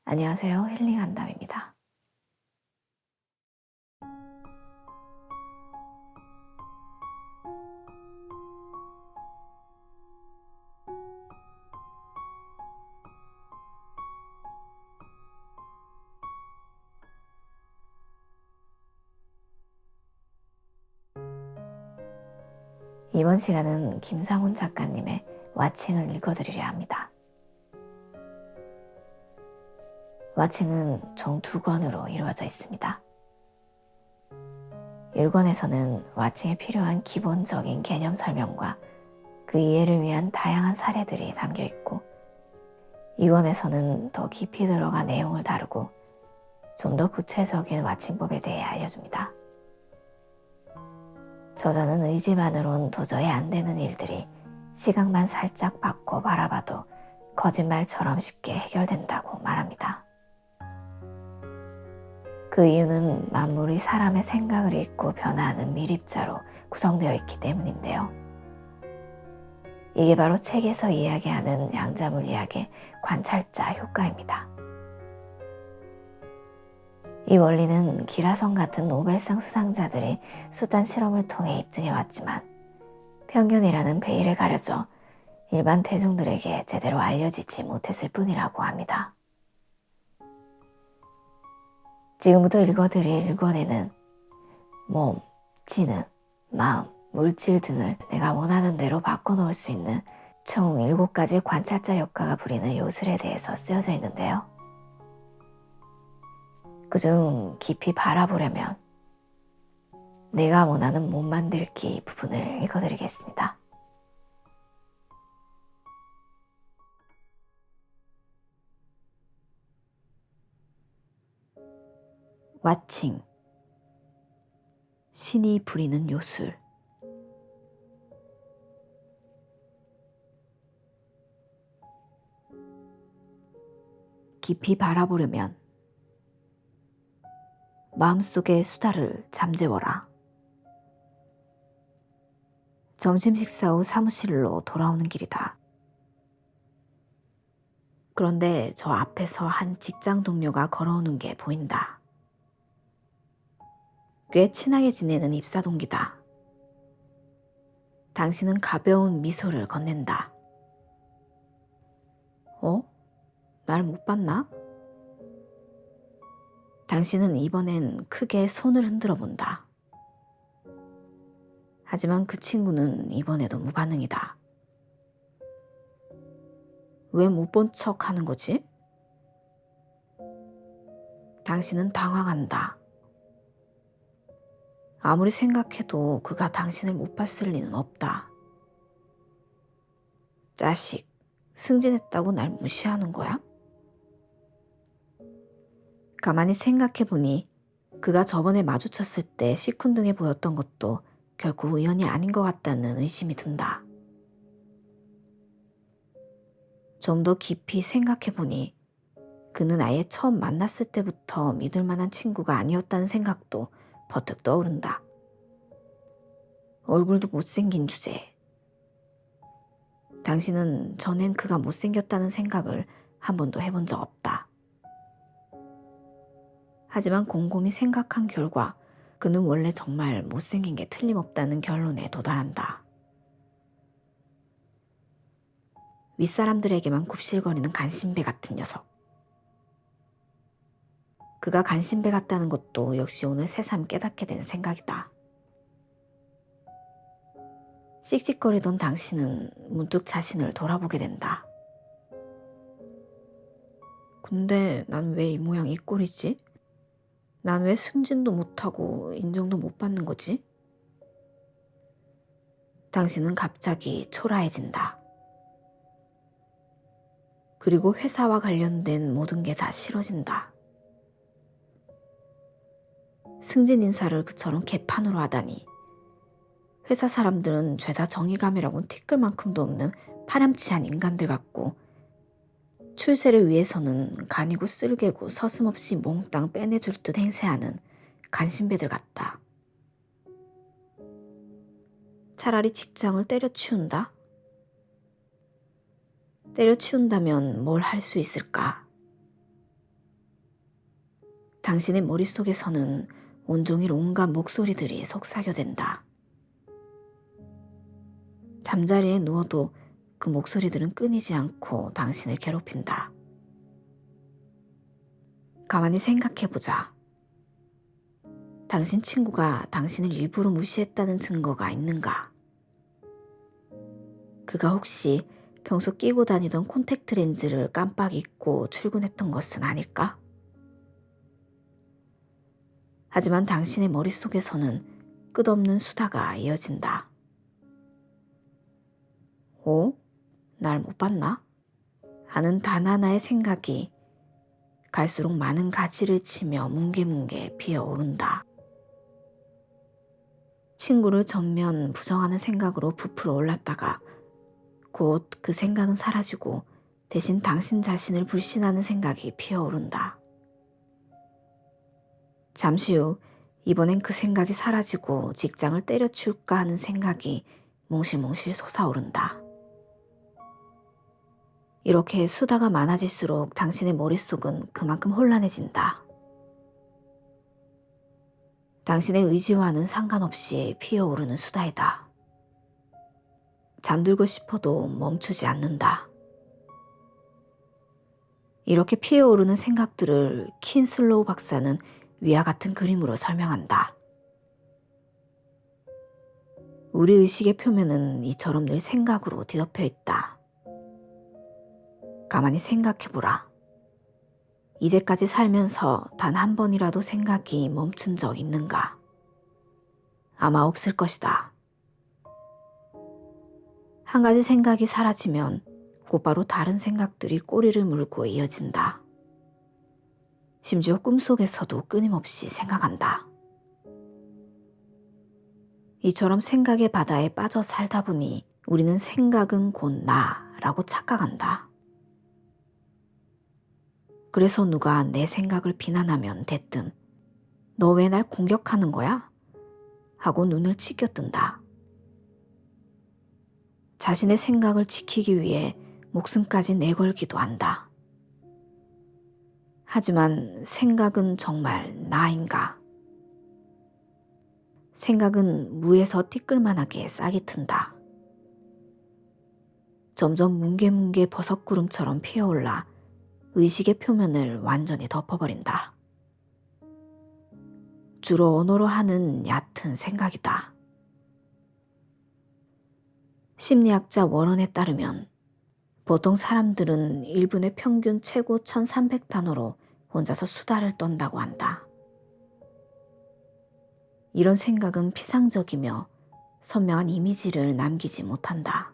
안녕하세요. 힐링 한담입니다. 이번 시간은 김상훈 작가님의 와칭을 읽어드리려 합니다. 와칭은 총 2권으로 이루어져 있습니다. 1권에서는 와칭에 필요한 기본적인 개념 설명과 그 이해를 위한 다양한 사례들이 담겨 있고, 2권에서는 더 깊이 들어가 내용을 다루고 좀 더 구체적인 와칭법에 대해 알려줍니다. 저자는 의지만으론 도저히 안 되는 일들이 시각만 살짝 바꿔 바라봐도 거짓말처럼 쉽게 해결된다고 말합니다. 그 이유는 만물이 사람의 생각을 읽고 변화하는 미립자로 구성되어 있기 때문인데요. 이게 바로 책에서 이야기하는 양자물리학의 관찰자 효과입니다. 이 원리는 기라성 같은 노벨상 수상자들이 수단 실험을 통해 입증해왔지만 편견이라는 베일에 가려져 일반 대중들에게 제대로 알려지지 못했을 뿐이라고 합니다. 지금부터 읽어드릴 1권에는 몸, 지능, 마음, 물질 등을 내가 원하는 대로 바꿔놓을 수 있는 총 7가지 관찰자 효과가 부리는 요술에 대해서 쓰여져 있는데요. 그중 깊이 바라보려면 내가 원하는 몸 만들기 부분을 읽어드리겠습니다. 와칭, 신이 부리는 요술. 깊이 바라보려면 마음속의 수다를 잠재워라. 점심 식사 후 사무실로 돌아오는 길이다. 그런데 저 앞에서 한 직장 동료가 걸어오는 게 보인다. 꽤 친하게 지내는 입사 동기다. 당신은 가벼운 미소를 건넨다. 어? 날 못 봤나? 당신은 이번엔 크게 손을 흔들어 본다. 하지만 그 친구는 이번에도 무반응이다. 왜 못 본 척 하는 거지? 당신은 당황한다. 아무리 생각해도 그가 당신을 못 봤을 리는 없다. 자식, 승진했다고 날 무시하는 거야? 가만히 생각해보니 그가 저번에 마주쳤을 때 시큰둥해 보였던 것도 결코 우연이 아닌 것 같다는 의심이 든다. 좀 더 깊이 생각해보니 그는 아예 처음 만났을 때부터 믿을 만한 친구가 아니었다는 생각도 버뜩 떠오른다. 얼굴도 못생긴 주제에. 당신은 전엔 그가 못생겼다는 생각을 한 번도 해본 적 없다. 하지만 곰곰이 생각한 결과 그는 원래 정말 못생긴 게 틀림없다는 결론에 도달한다. 윗사람들에게만 굽실거리는 간신배 같은 녀석. 그가 간신배 같다는 것도 역시 오늘 새삼 깨닫게 된 생각이다. 씩씩거리던 당신은 문득 자신을 돌아보게 된다. 근데 난 왜 이 모양 이 꼴이지? 난 왜 승진도 못하고 인정도 못 받는 거지? 당신은 갑자기 초라해진다. 그리고 회사와 관련된 모든 게 다 싫어진다. 승진 인사를 그처럼 개판으로 하다니. 회사 사람들은 죄다 정의감이라고는 티끌만큼도 없는 파렴치한 인간들 같고, 출세를 위해서는 간이고 쓸개고 서슴없이 몽땅 빼내줄 듯 행세하는 간신배들 같다. 차라리 직장을 때려치운다? 때려치운다면 뭘 할 수 있을까? 당신의 머릿속에서는 온종일 온갖 목소리들이 속삭여댄다. 잠자리에 누워도 그 목소리들은 끊이지 않고 당신을 괴롭힌다. 가만히 생각해보자. 당신 친구가 당신을 일부러 무시했다는 증거가 있는가? 그가 혹시 평소 끼고 다니던 콘택트 렌즈를 깜빡 잊고 출근했던 것은 아닐까? 하지만 당신의 머릿속에서는 끝없는 수다가 이어진다. 오? 날 못 봤나? 하는 단 하나의 생각이 갈수록 많은 가지를 치며 뭉게뭉게 피어오른다. 친구를 전면 부정하는 생각으로 부풀어 올랐다가 곧 그 생각은 사라지고 대신 당신 자신을 불신하는 생각이 피어오른다. 잠시 후 이번엔 그 생각이 사라지고 직장을 때려치울까 하는 생각이 몽실몽실 솟아오른다. 이렇게 수다가 많아질수록 당신의 머릿속은 그만큼 혼란해진다. 당신의 의지와는 상관없이 피어오르는 수다이다. 잠들고 싶어도 멈추지 않는다. 이렇게 피어오르는 생각들을 킨슬로우 박사는 위와 같은 그림으로 설명한다. 우리 의식의 표면은 이처럼 늘 생각으로 뒤덮여 있다. 가만히 생각해보라. 이제까지 살면서 단 한 번이라도 생각이 멈춘 적 있는가? 아마 없을 것이다. 한 가지 생각이 사라지면 곧바로 다른 생각들이 꼬리를 물고 이어진다. 심지어 꿈속에서도 끊임없이 생각한다. 이처럼 생각의 바다에 빠져 살다 보니 우리는 생각은 곧 나라고 착각한다. 그래서 누가 내 생각을 비난하면 대뜸 너 왜 날 공격하는 거야? 하고 눈을 치켜뜬다. 자신의 생각을 지키기 위해 목숨까지 내걸기도 한다. 하지만 생각은 정말 나인가? 생각은 무에서 티끌만하게 싹이 튼다. 점점 뭉게뭉게 버섯구름처럼 피어올라 의식의 표면을 완전히 덮어버린다. 주로 언어로 하는 얕은 생각이다. 심리학자 워런에 따르면 보통 사람들은 1분에 평균 최고 1300단어로 혼자서 수다를 떤다고 한다. 이런 생각은 피상적이며 선명한 이미지를 남기지 못한다.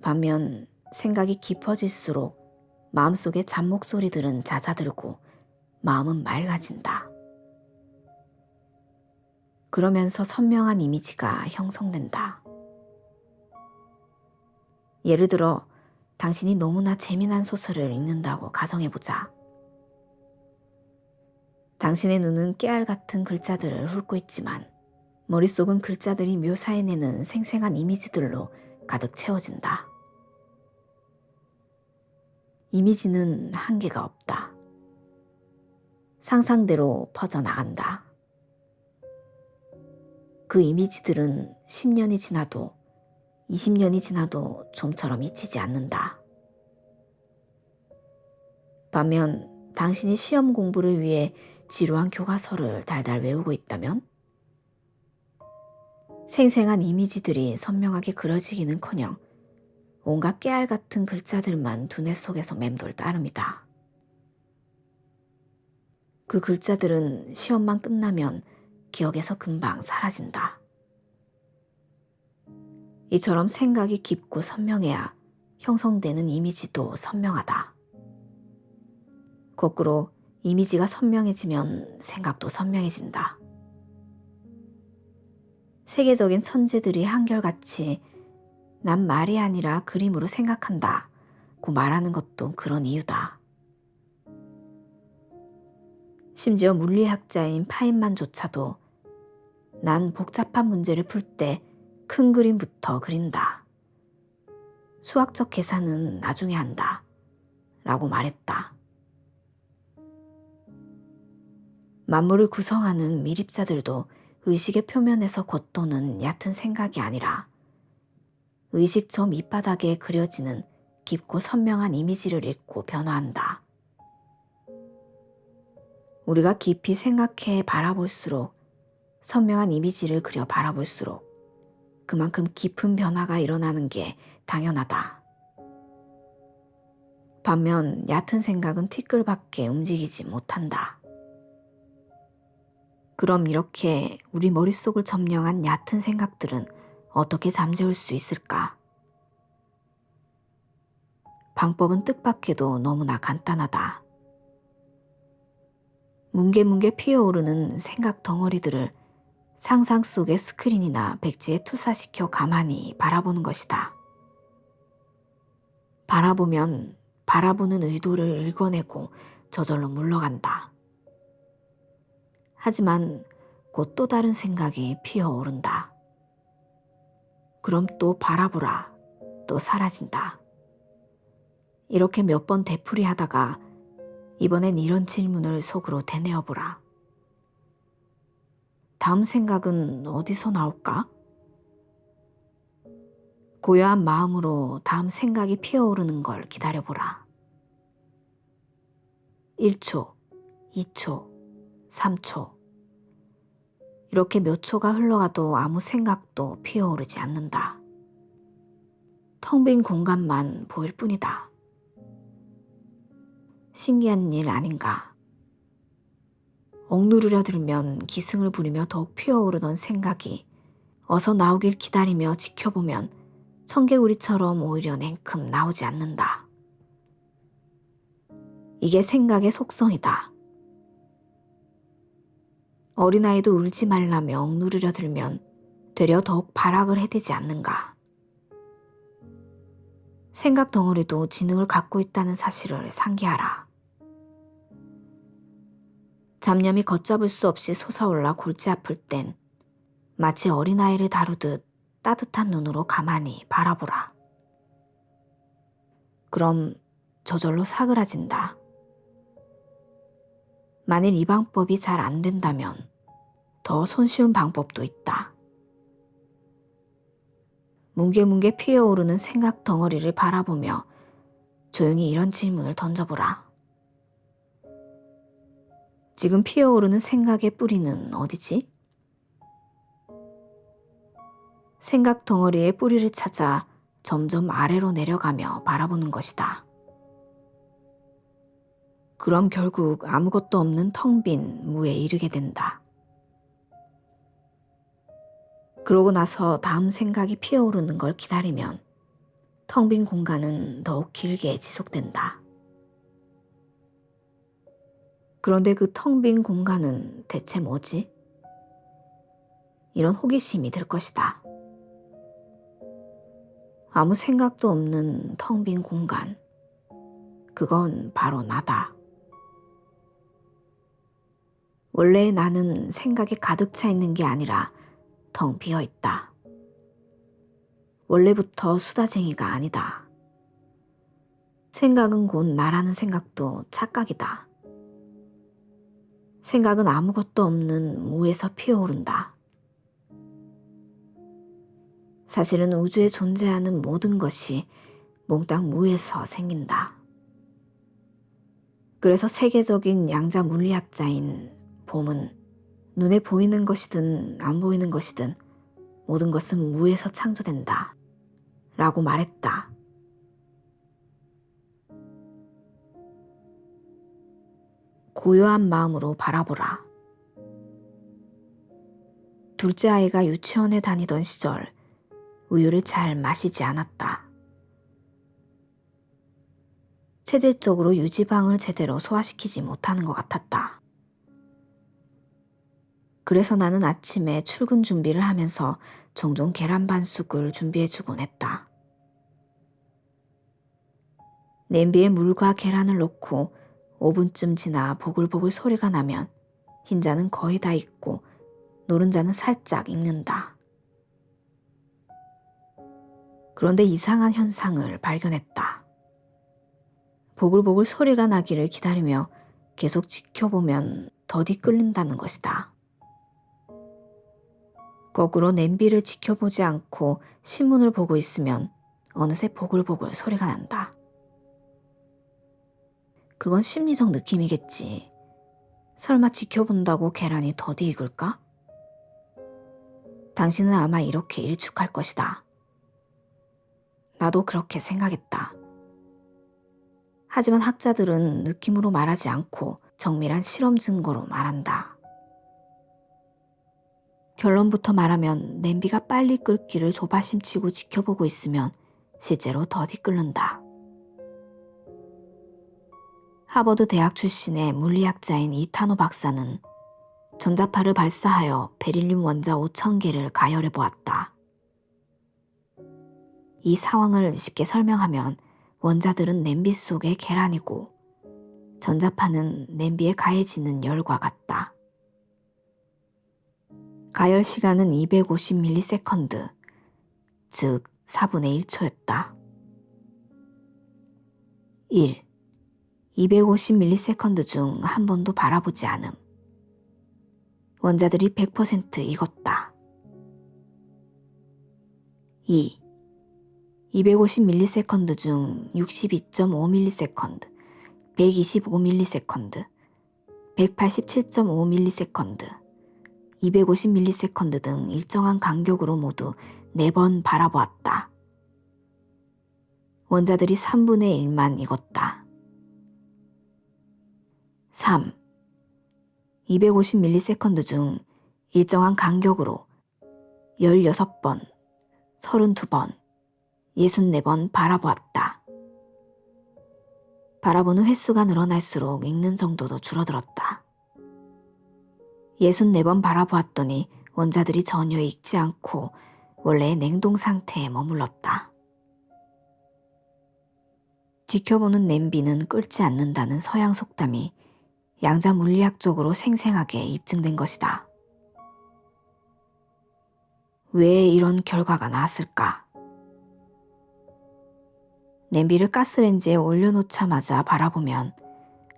반면 생각이 깊어질수록 마음속의 잡목소리들은 잦아들고 마음은 맑아진다. 그러면서 선명한 이미지가 형성된다. 예를 들어 당신이 너무나 재미난 소설을 읽는다고 가정해보자. 당신의 눈은 깨알 같은 글자들을 훑고 있지만 머릿속은 글자들이 묘사해내는 생생한 이미지들로 가득 채워진다. 이미지는 한계가 없다. 상상대로 퍼져나간다. 그 이미지들은 10년이 지나도 20년이 지나도 좀처럼 잊히지 않는다. 반면 당신이 시험 공부를 위해 지루한 교과서를 달달 외우고 있다면 생생한 이미지들이 선명하게 그려지기는커녕 온갖 깨알 같은 글자들만 두뇌 속에서 맴돌 따름이다. 그 글자들은 시험만 끝나면 기억에서 금방 사라진다. 이처럼 생각이 깊고 선명해야 형성되는 이미지도 선명하다. 거꾸로 이미지가 선명해지면 생각도 선명해진다. 세계적인 천재들이 한결같이 난 말이 아니라 그림으로 생각한다 고 말하는 것도 그런 이유다. 심지어 물리학자인 파인만조차도 난 복잡한 문제를 풀 때 큰 그림부터 그린다. 수학적 계산은 나중에 한다 라고 말했다. 만물을 구성하는 미립자들도 의식의 표면에서 겉도는 얕은 생각이 아니라 의식 저 밑바닥에 그려지는 깊고 선명한 이미지를 읽고 변화한다. 우리가 깊이 생각해 바라볼수록, 선명한 이미지를 그려 바라볼수록 그만큼 깊은 변화가 일어나는 게 당연하다. 반면 얕은 생각은 티끌밖에 움직이지 못한다. 그럼 이렇게 우리 머릿속을 점령한 얕은 생각들은 어떻게 잠재울 수 있을까? 방법은 뜻밖에도 너무나 간단하다. 뭉게뭉게 피어오르는 생각 덩어리들을 상상 속의 스크린이나 백지에 투사시켜 가만히 바라보는 것이다. 바라보면 바라보는 의도를 읽어내고 저절로 물러간다. 하지만 곧 또 다른 생각이 피어오른다. 그럼 또 바라보라, 또 사라진다. 이렇게 몇 번 되풀이하다가 이번엔 이런 질문을 속으로 되뇌어보라. 다음 생각은 어디서 나올까? 고요한 마음으로 다음 생각이 피어오르는 걸 기다려보라. 1초, 2초, 3초. 이렇게 몇 초가 흘러가도 아무 생각도 피어오르지 않는다. 텅 빈 공간만 보일 뿐이다. 신기한 일 아닌가? 억누르려 들면 기승을 부리며 더욱 피어오르던 생각이 어서 나오길 기다리며 지켜보면 청개구리처럼 오히려 냉큼 나오지 않는다. 이게 생각의 속성이다. 어린아이도 울지 말라며 억누르려 들면 되려 더욱 발악을 해대지 않는가. 생각 덩어리도 지능을 갖고 있다는 사실을 상기하라. 잡념이 걷잡을 수 없이 솟아올라 골치 아플 땐 마치 어린아이를 다루듯 따뜻한 눈으로 가만히 바라보라. 그럼 저절로 사그라진다. 만일 이 방법이 잘 안 된다면 더 손쉬운 방법도 있다. 뭉게뭉게 피어오르는 생각 덩어리를 바라보며 조용히 이런 질문을 던져보라. 지금 피어오르는 생각의 뿌리는 어디지? 생각 덩어리의 뿌리를 찾아 점점 아래로 내려가며 바라보는 것이다. 그럼 결국 아무것도 없는 텅 빈 무에 이르게 된다. 그러고 나서 다음 생각이 피어오르는 걸 기다리면 텅 빈 공간은 더욱 길게 지속된다. 그런데 그 텅 빈 공간은 대체 뭐지? 이런 호기심이 들 것이다. 아무 생각도 없는 텅 빈 공간. 그건 바로 나다. 원래 나는 생각에 가득 차 있는 게 아니라 텅 비어 있다. 원래부터 수다쟁이가 아니다. 생각은 곧 나라는 생각도 착각이다. 생각은 아무것도 없는 무에서 피어오른다. 사실은 우주에 존재하는 모든 것이 몽땅 무에서 생긴다. 그래서 세계적인 양자 물리학자인 봄은 눈에 보이는 것이든 안 보이는 것이든 모든 것은 무에서 창조된다 라고 말했다. 고요한 마음으로 바라보라. 둘째 아이가 유치원에 다니던 시절 우유를 잘 마시지 않았다. 체질적으로 유지방을 제대로 소화시키지 못하는 것 같았다. 그래서 나는 아침에 출근 준비를 하면서 종종 계란 반숙을 준비해주곤 했다. 냄비에 물과 계란을 넣고 5분쯤 지나 보글보글 소리가 나면 흰자는 거의 다 익고 노른자는 살짝 익는다. 그런데 이상한 현상을 발견했다. 보글보글 소리가 나기를 기다리며 계속 지켜보면 더디 끓는다는 것이다. 거꾸로 냄비를 지켜보지 않고 신문을 보고 있으면 어느새 보글보글 소리가 난다. 그건 심리적 느낌이겠지. 설마 지켜본다고 계란이 더디 익을까? 당신은 아마 이렇게 일축할 것이다. 나도 그렇게 생각했다. 하지만 학자들은 느낌으로 말하지 않고 정밀한 실험 증거로 말한다. 결론부터 말하면 냄비가 빨리 끓기를 조바심치고 지켜보고 있으면 실제로 더디 끓는다. 하버드 대학 출신의 물리학자인 이타노 박사는 전자파를 발사하여 베릴륨 원자 5,000개를 가열해 보았다. 이 상황을 쉽게 설명하면 원자들은 냄비 속의 계란이고 전자파는 냄비에 가해지는 열과 같다. 가열 시간은 250ms, 즉 4분의 1초였다. 1. 250ms 중 한 번도 바라보지 않음. 원자들이 100% 익었다. 2. 250ms 중 62.5ms, 125ms, 187.5ms, 250ms 등 일정한 간격으로 모두 4번 바라보았다. 원자들이 3분의 1만 익었다. 3. 250ms 중 일정한 간격으로 16번, 32번, 64번 바라보았다. 바라보는 횟수가 늘어날수록 익는 정도도 줄어들었다. 64번 바라보았더니 원자들이 전혀 익지 않고 원래의 냉동 상태에 머물렀다. 지켜보는 냄비는 끓지 않는다는 서양 속담이 양자 물리학적으로 생생하게 입증된 것이다. 왜 이런 결과가 나왔을까? 냄비를 가스레인지에 올려놓자마자 바라보면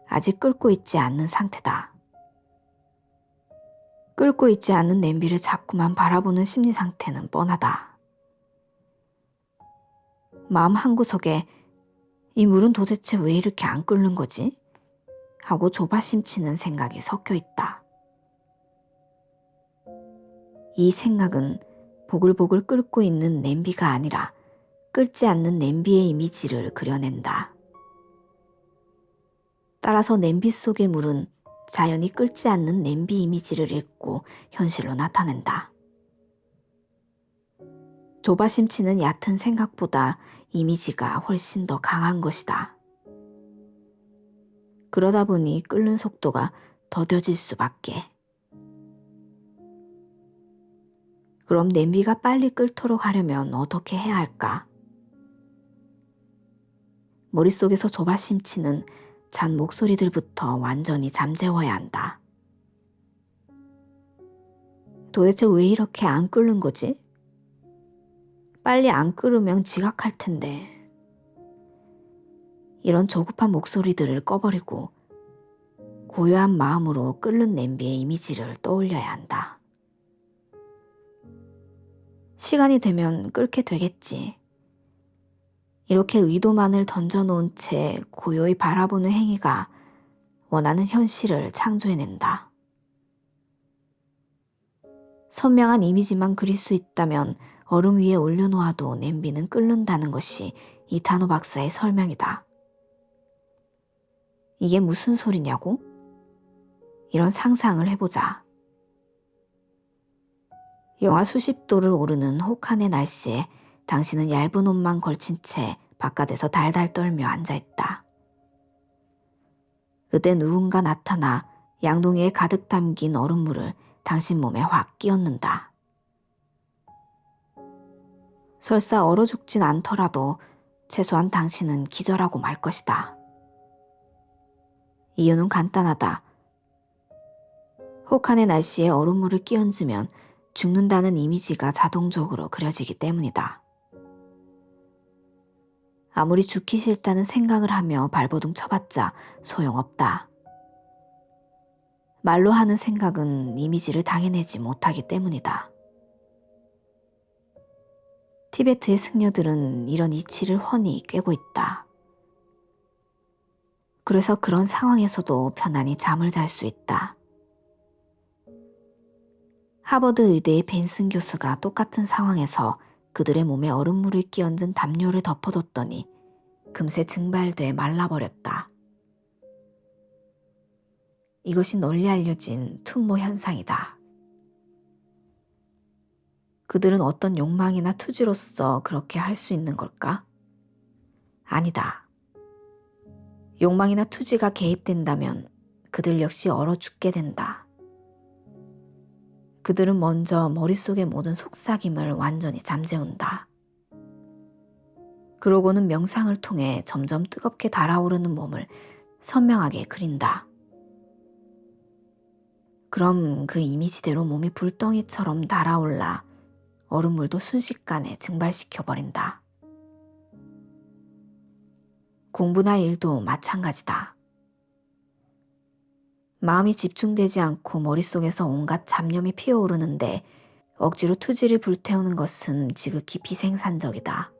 아직 끓고 있지 않는 상태다. 끓고 있지 않는 냄비를 자꾸만 바라보는 심리 상태는 뻔하다. 마음 한구석에 이 물은 도대체 왜 이렇게 안 끓는 거지? 하고 조바심치는 생각이 섞여 있다. 이 생각은 보글보글 끓고 있는 냄비가 아니라 끓지 않는 냄비의 이미지를 그려낸다. 따라서 냄비 속의 물은 자연히 끓지 않는 냄비 이미지를 읽고 현실로 나타낸다. 조바심치는 얕은 생각보다 이미지가 훨씬 더 강한 것이다. 그러다 보니 끓는 속도가 더뎌질 수밖에. 그럼 냄비가 빨리 끓도록 하려면 어떻게 해야 할까? 머릿속에서 조바심치는 잔 목소리들부터 완전히 잠재워야 한다. 도대체 왜 이렇게 안 끓는 거지? 빨리 안 끓으면 지각할 텐데. 이런 조급한 목소리들을 꺼버리고 고요한 마음으로 끓는 냄비의 이미지를 떠올려야 한다. 시간이 되면 끓게 되겠지. 이렇게 의도만을 던져놓은 채 고요히 바라보는 행위가 원하는 현실을 창조해낸다. 선명한 이미지만 그릴 수 있다면 얼음 위에 올려놓아도 냄비는 끓는다는 것이 이타노 박사의 설명이다. 이게 무슨 소리냐고? 이런 상상을 해보자. 영하 수십 도를 오르는 혹한의 날씨에 당신은 얇은 옷만 걸친 채 바깥에서 달달 떨며 앉아있다. 그때 누군가 나타나 양동이에 가득 담긴 얼음물을 당신 몸에 확 끼얹는다. 설사 얼어 죽진 않더라도 최소한 당신은 기절하고 말 것이다. 이유는 간단하다. 혹한의 날씨에 얼음물을 끼얹으면 죽는다는 이미지가 자동적으로 그려지기 때문이다. 아무리 죽기 싫다는 생각을 하며 발버둥 쳐봤자 소용없다. 말로 하는 생각은 이미지를 당해내지 못하기 때문이다. 티베트의 승려들은 이런 이치를 훤히 꿰고 있다. 그래서 그런 상황에서도 편안히 잠을 잘 수 있다. 하버드 의대의 벤슨 교수가 똑같은 상황에서 그들의 몸에 얼음물을 끼얹은 담요를 덮어뒀더니 금세 증발돼 말라버렸다. 이것이 널리 알려진 툰모 현상이다. 그들은 어떤 욕망이나 투지로서 그렇게 할 수 있는 걸까? 아니다. 욕망이나 투지가 개입된다면 그들 역시 얼어 죽게 된다. 그들은 먼저 머릿속의 모든 속삭임을 완전히 잠재운다. 그러고는 명상을 통해 점점 뜨겁게 달아오르는 몸을 선명하게 그린다. 그럼 그 이미지대로 몸이 불덩이처럼 달아올라 얼음물도 순식간에 증발시켜버린다. 공부나 일도 마찬가지다. 마음이 집중되지 않고 머릿속에서 온갖 잡념이 피어오르는데 억지로 투지를 불태우는 것은 지극히 비생산적이다.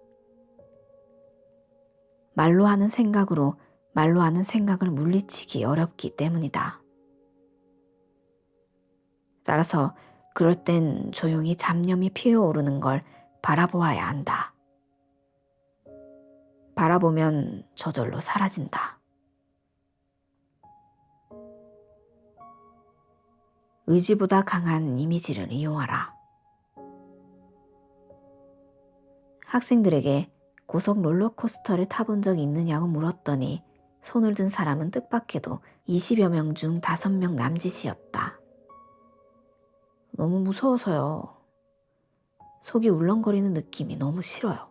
말로 하는 생각으로 말로 하는 생각을 물리치기 어렵기 때문이다. 따라서 그럴 땐 조용히 잡념이 피어오르는 걸 바라보아야 한다. 바라보면 저절로 사라진다. 의지보다 강한 이미지를 이용하라. 학생들에게 고속 롤러코스터를 타본 적이 있느냐고 물었더니 손을 든 사람은 뜻밖에도 20여 명 중 5명 남짓이었다. 너무 무서워서요. 속이 울렁거리는 느낌이 너무 싫어요.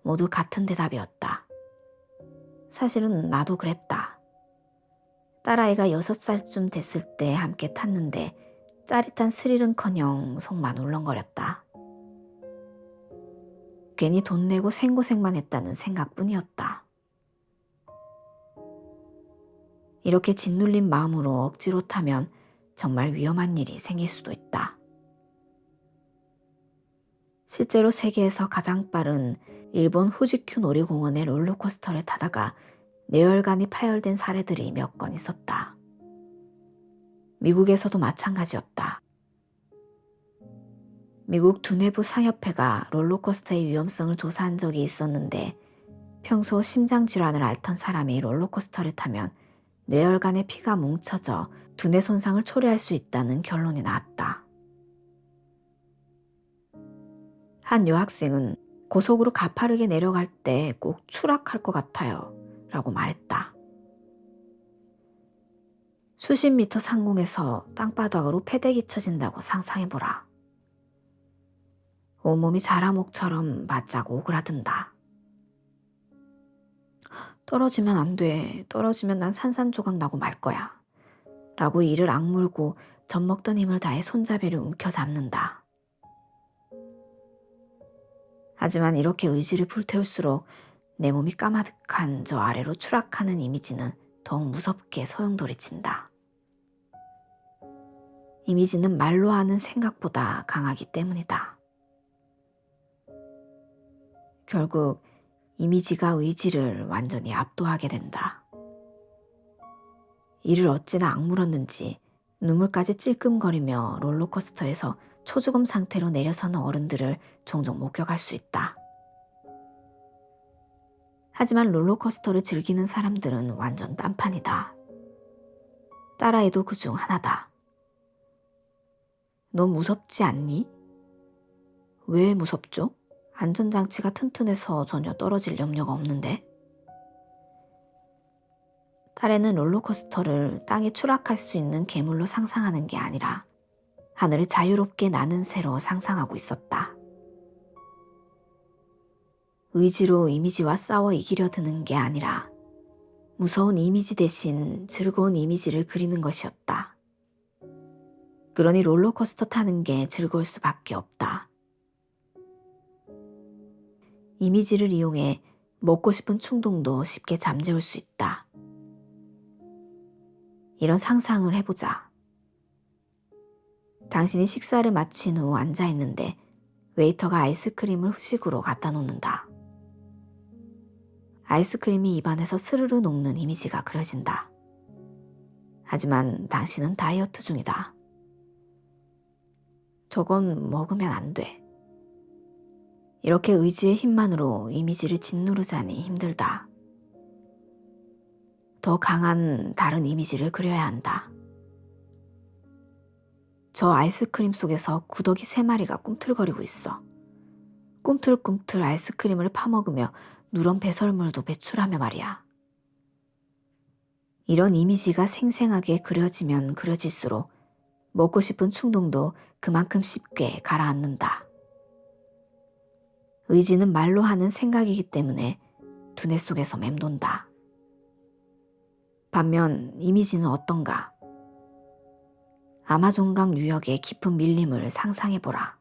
모두 같은 대답이었다. 사실은 나도 그랬다. 딸아이가 6살쯤 됐을 때 함께 탔는데 짜릿한 스릴은커녕 속만 울렁거렸다. 괜히 돈 내고 생고생만 했다는 생각뿐이었다. 이렇게 짓눌린 마음으로 억지로 타면 정말 위험한 일이 생길 수도 있다. 실제로 세계에서 가장 빠른 일본 후지큐 놀이공원의 롤러코스터를 타다가 뇌혈관이 파열된 사례들이 몇 건 있었다. 미국에서도 마찬가지였다. 미국 두뇌부 상협회가 롤러코스터의 위험성을 조사한 적이 있었는데 평소 심장질환을 앓던 사람이 롤러코스터를 타면 뇌혈관에 피가 뭉쳐져 두뇌 손상을 초래할 수 있다는 결론이 나왔다. 한 여학생은 고속으로 가파르게 내려갈 때 꼭 추락할 것 같아요 라고 말했다. 수십 미터 상공에서 땅바닥으로 패대기 쳐진다고 상상해보라. 온몸이 자라목처럼 바짝 오그라든다. 떨어지면 안 돼. 떨어지면 난 산산조각 나고 말 거야. 라고 이를 악물고 젖먹던 힘을 다해 손잡이를 움켜잡는다. 하지만 이렇게 의지를 불태울수록 내 몸이 까마득한 저 아래로 추락하는 이미지는 더욱 무섭게 소용돌이친다. 이미지는 말로 하는 생각보다 강하기 때문이다. 결국 이미지가 의지를 완전히 압도하게 된다. 이를 어찌나 악물었는지 눈물까지 찔끔거리며 롤러코스터에서 초죽음 상태로 내려서는 어른들을 종종 목격할 수 있다. 하지만 롤러코스터를 즐기는 사람들은 완전 딴판이다. 딸아이도 그중 하나다. 너 무섭지 않니? 왜 무섭죠? 안전장치가 튼튼해서 전혀 떨어질 염려가 없는데. 딸애는 롤러코스터를 땅에 추락할 수 있는 괴물로 상상하는 게 아니라 하늘을 자유롭게 나는 새로 상상하고 있었다. 의지로 이미지와 싸워 이기려 드는 게 아니라 무서운 이미지 대신 즐거운 이미지를 그리는 것이었다. 그러니 롤러코스터 타는 게 즐거울 수밖에 없다. 이미지를 이용해 먹고 싶은 충동도 쉽게 잠재울 수 있다. 이런 상상을 해보자. 당신이 식사를 마친 후 앉아있는데 웨이터가 아이스크림을 후식으로 갖다 놓는다. 아이스크림이 입안에서 스르르 녹는 이미지가 그려진다. 하지만 당신은 다이어트 중이다. 저건 먹으면 안 돼. 이렇게 의지의 힘만으로 이미지를 짓누르자니 힘들다. 더 강한 다른 이미지를 그려야 한다. 저 아이스크림 속에서 구더기 3마리가 꿈틀거리고 있어. 꿈틀꿈틀 아이스크림을 파먹으며 누런 배설물도 배출하며 말이야. 이런 이미지가 생생하게 그려지면 그려질수록 먹고 싶은 충동도 그만큼 쉽게 가라앉는다. 의지는 말로 하는 생각이기 때문에 두뇌 속에서 맴돈다. 반면 이미지는 어떤가? 아마존강 유역의 깊은 밀림을 상상해보라.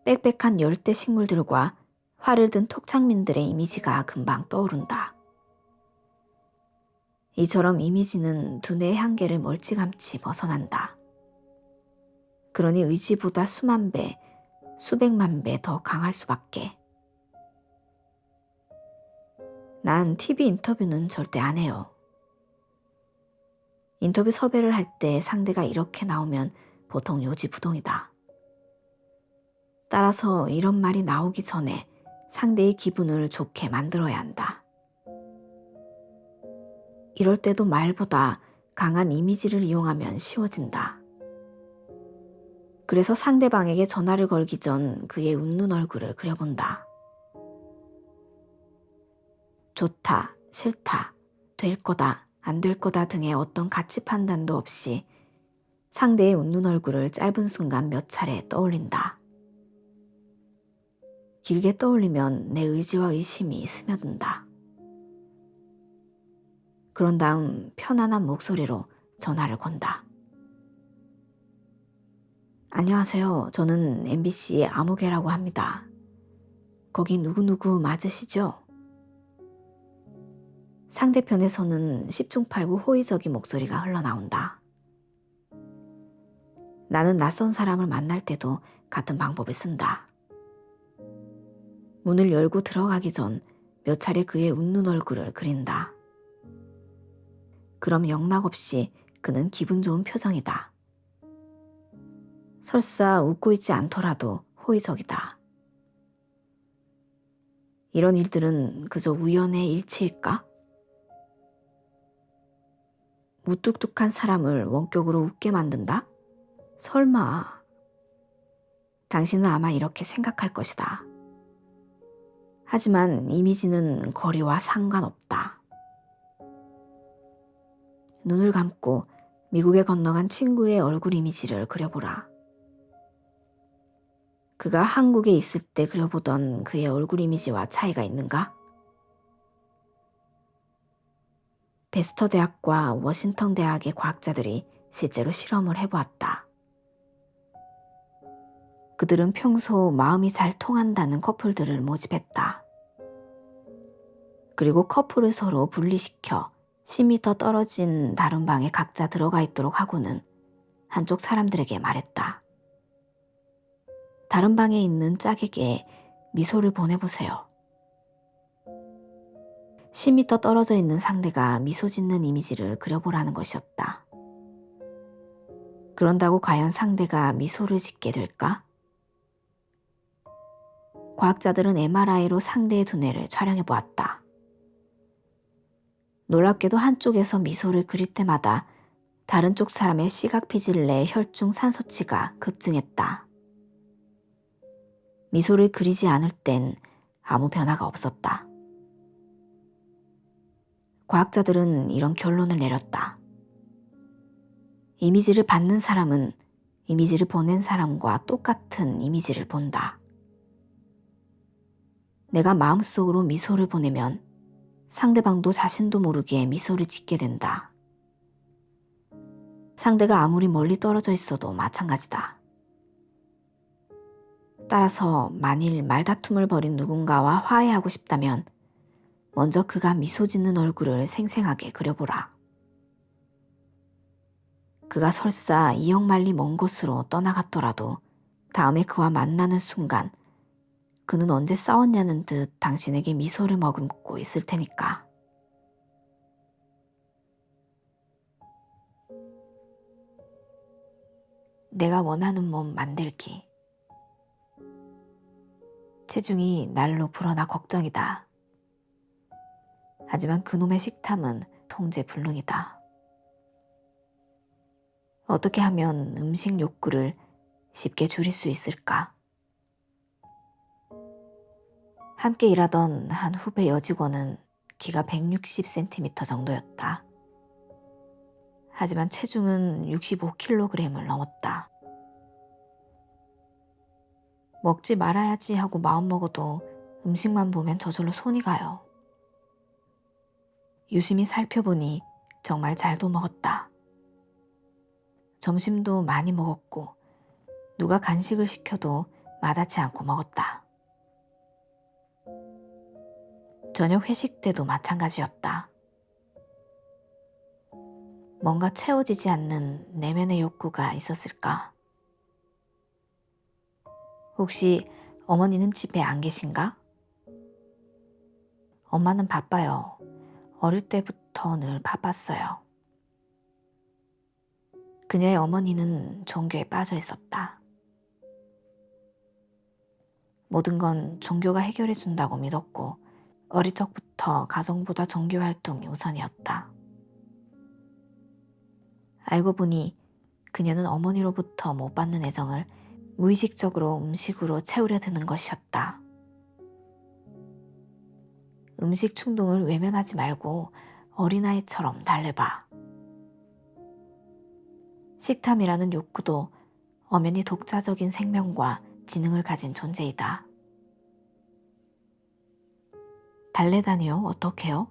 빽빽한 열대 식물들과 활을 든 톡창민들의 이미지가 금방 떠오른다. 이처럼 이미지는 두뇌의 한계를 멀찌감치 벗어난다. 그러니 의지보다 수만 배, 수백만 배 더 강할 수밖에. 난 TV 인터뷰는 절대 안 해요. 인터뷰 섭외를 할 때 상대가 이렇게 나오면 보통 요지부동이다. 따라서 이런 말이 나오기 전에 상대의 기분을 좋게 만들어야 한다. 이럴 때도 말보다 강한 이미지를 이용하면 쉬워진다. 그래서 상대방에게 전화를 걸기 전 그의 웃는 얼굴을 그려본다. 좋다, 싫다, 될 거다, 안 될 거다 등의 어떤 가치 판단도 없이 상대의 웃는 얼굴을 짧은 순간 몇 차례 떠올린다. 길게 떠올리면 내 의지와 의심이 스며든다. 그런 다음 편안한 목소리로 전화를 건다. 안녕하세요. 저는 MBC의 아무개라고 합니다. 거기 누구누구 맞으시죠? 상대편에서는 10중8구 호의적인 목소리가 흘러나온다. 나는 낯선 사람을 만날 때도 같은 방법을 쓴다. 문을 열고 들어가기 전 몇 차례 그의 웃는 얼굴을 그린다. 그럼 영락없이 그는 기분 좋은 표정이다. 설사 웃고 있지 않더라도 호의적이다. 이런 일들은 그저 우연의 일치일까? 무뚝뚝한 사람을 원격으로 웃게 만든다? 설마. 당신은 아마 이렇게 생각할 것이다. 하지만 이미지는 거리와 상관없다. 눈을 감고 미국에 건너간 친구의 얼굴 이미지를 그려보라. 그가 한국에 있을 때 그려보던 그의 얼굴 이미지와 차이가 있는가? 베스터 대학과 워싱턴 대학의 과학자들이 실제로 실험을 해보았다. 그들은 평소 마음이 잘 통한다는 커플들을 모집했다. 그리고 커플을 서로 분리시켜 10m 떨어진 다른 방에 각자 들어가 있도록 하고는 한쪽 사람들에게 말했다. 다른 방에 있는 짝에게 미소를 보내보세요. 10m 떨어져 있는 상대가 미소 짓는 이미지를 그려보라는 것이었다. 그런다고 과연 상대가 미소를 짓게 될까? 과학자들은 MRI로 상대의 두뇌를 촬영해 보았다. 놀랍게도 한쪽에서 미소를 그릴 때마다 다른 쪽 사람의 시각피질 내 혈중 산소치가 급증했다. 미소를 그리지 않을 땐 아무 변화가 없었다. 과학자들은 이런 결론을 내렸다. 이미지를 받는 사람은 이미지를 보낸 사람과 똑같은 이미지를 본다. 내가 마음속으로 미소를 보내면 상대방도 자신도 모르게 미소를 짓게 된다. 상대가 아무리 멀리 떨어져 있어도 마찬가지다. 따라서 만일 말다툼을 벌인 누군가와 화해하고 싶다면 먼저 그가 미소 짓는 얼굴을 생생하게 그려보라. 그가 설사 2억 마일리 먼 곳으로 떠나갔더라도 다음에 그와 만나는 순간 그는 언제 싸웠냐는 듯 당신에게 미소를 머금고 있을 테니까. 내가 원하는 몸 만들기. 체중이 날로 불어나 걱정이다. 하지만 그놈의 식탐은 통제불능이다. 어떻게 하면 음식 욕구를 쉽게 줄일 수 있을까? 함께 일하던 한 후배 여직원은 키가 160cm 정도였다. 하지만 체중은 65kg을 넘었다. 먹지 말아야지 하고 마음먹어도 음식만 보면 저절로 손이 가요. 유심히 살펴보니 정말 잘도 먹었다. 점심도 많이 먹었고 누가 간식을 시켜도 마다치 않고 먹었다. 저녁 회식 때도 마찬가지였다. 뭔가 채워지지 않는 내면의 욕구가 있었을까? 혹시 어머니는 집에 안 계신가? 엄마는 바빠요. 어릴 때부터 늘 바빴어요. 그녀의 어머니는 종교에 빠져 있었다. 모든 건 종교가 해결해 준다고 믿었고 어릴 적부터 가정보다 종교 활동이 우선이었다. 알고 보니 그녀는 어머니로부터 못 받는 애정을 무의식적으로 음식으로 채우려 드는 것이었다. 음식 충동을 외면하지 말고 어린아이처럼 달래봐. 식탐이라는 욕구도 엄연히 독자적인 생명과 지능을 가진 존재이다. 달래다니요? 어떻게요?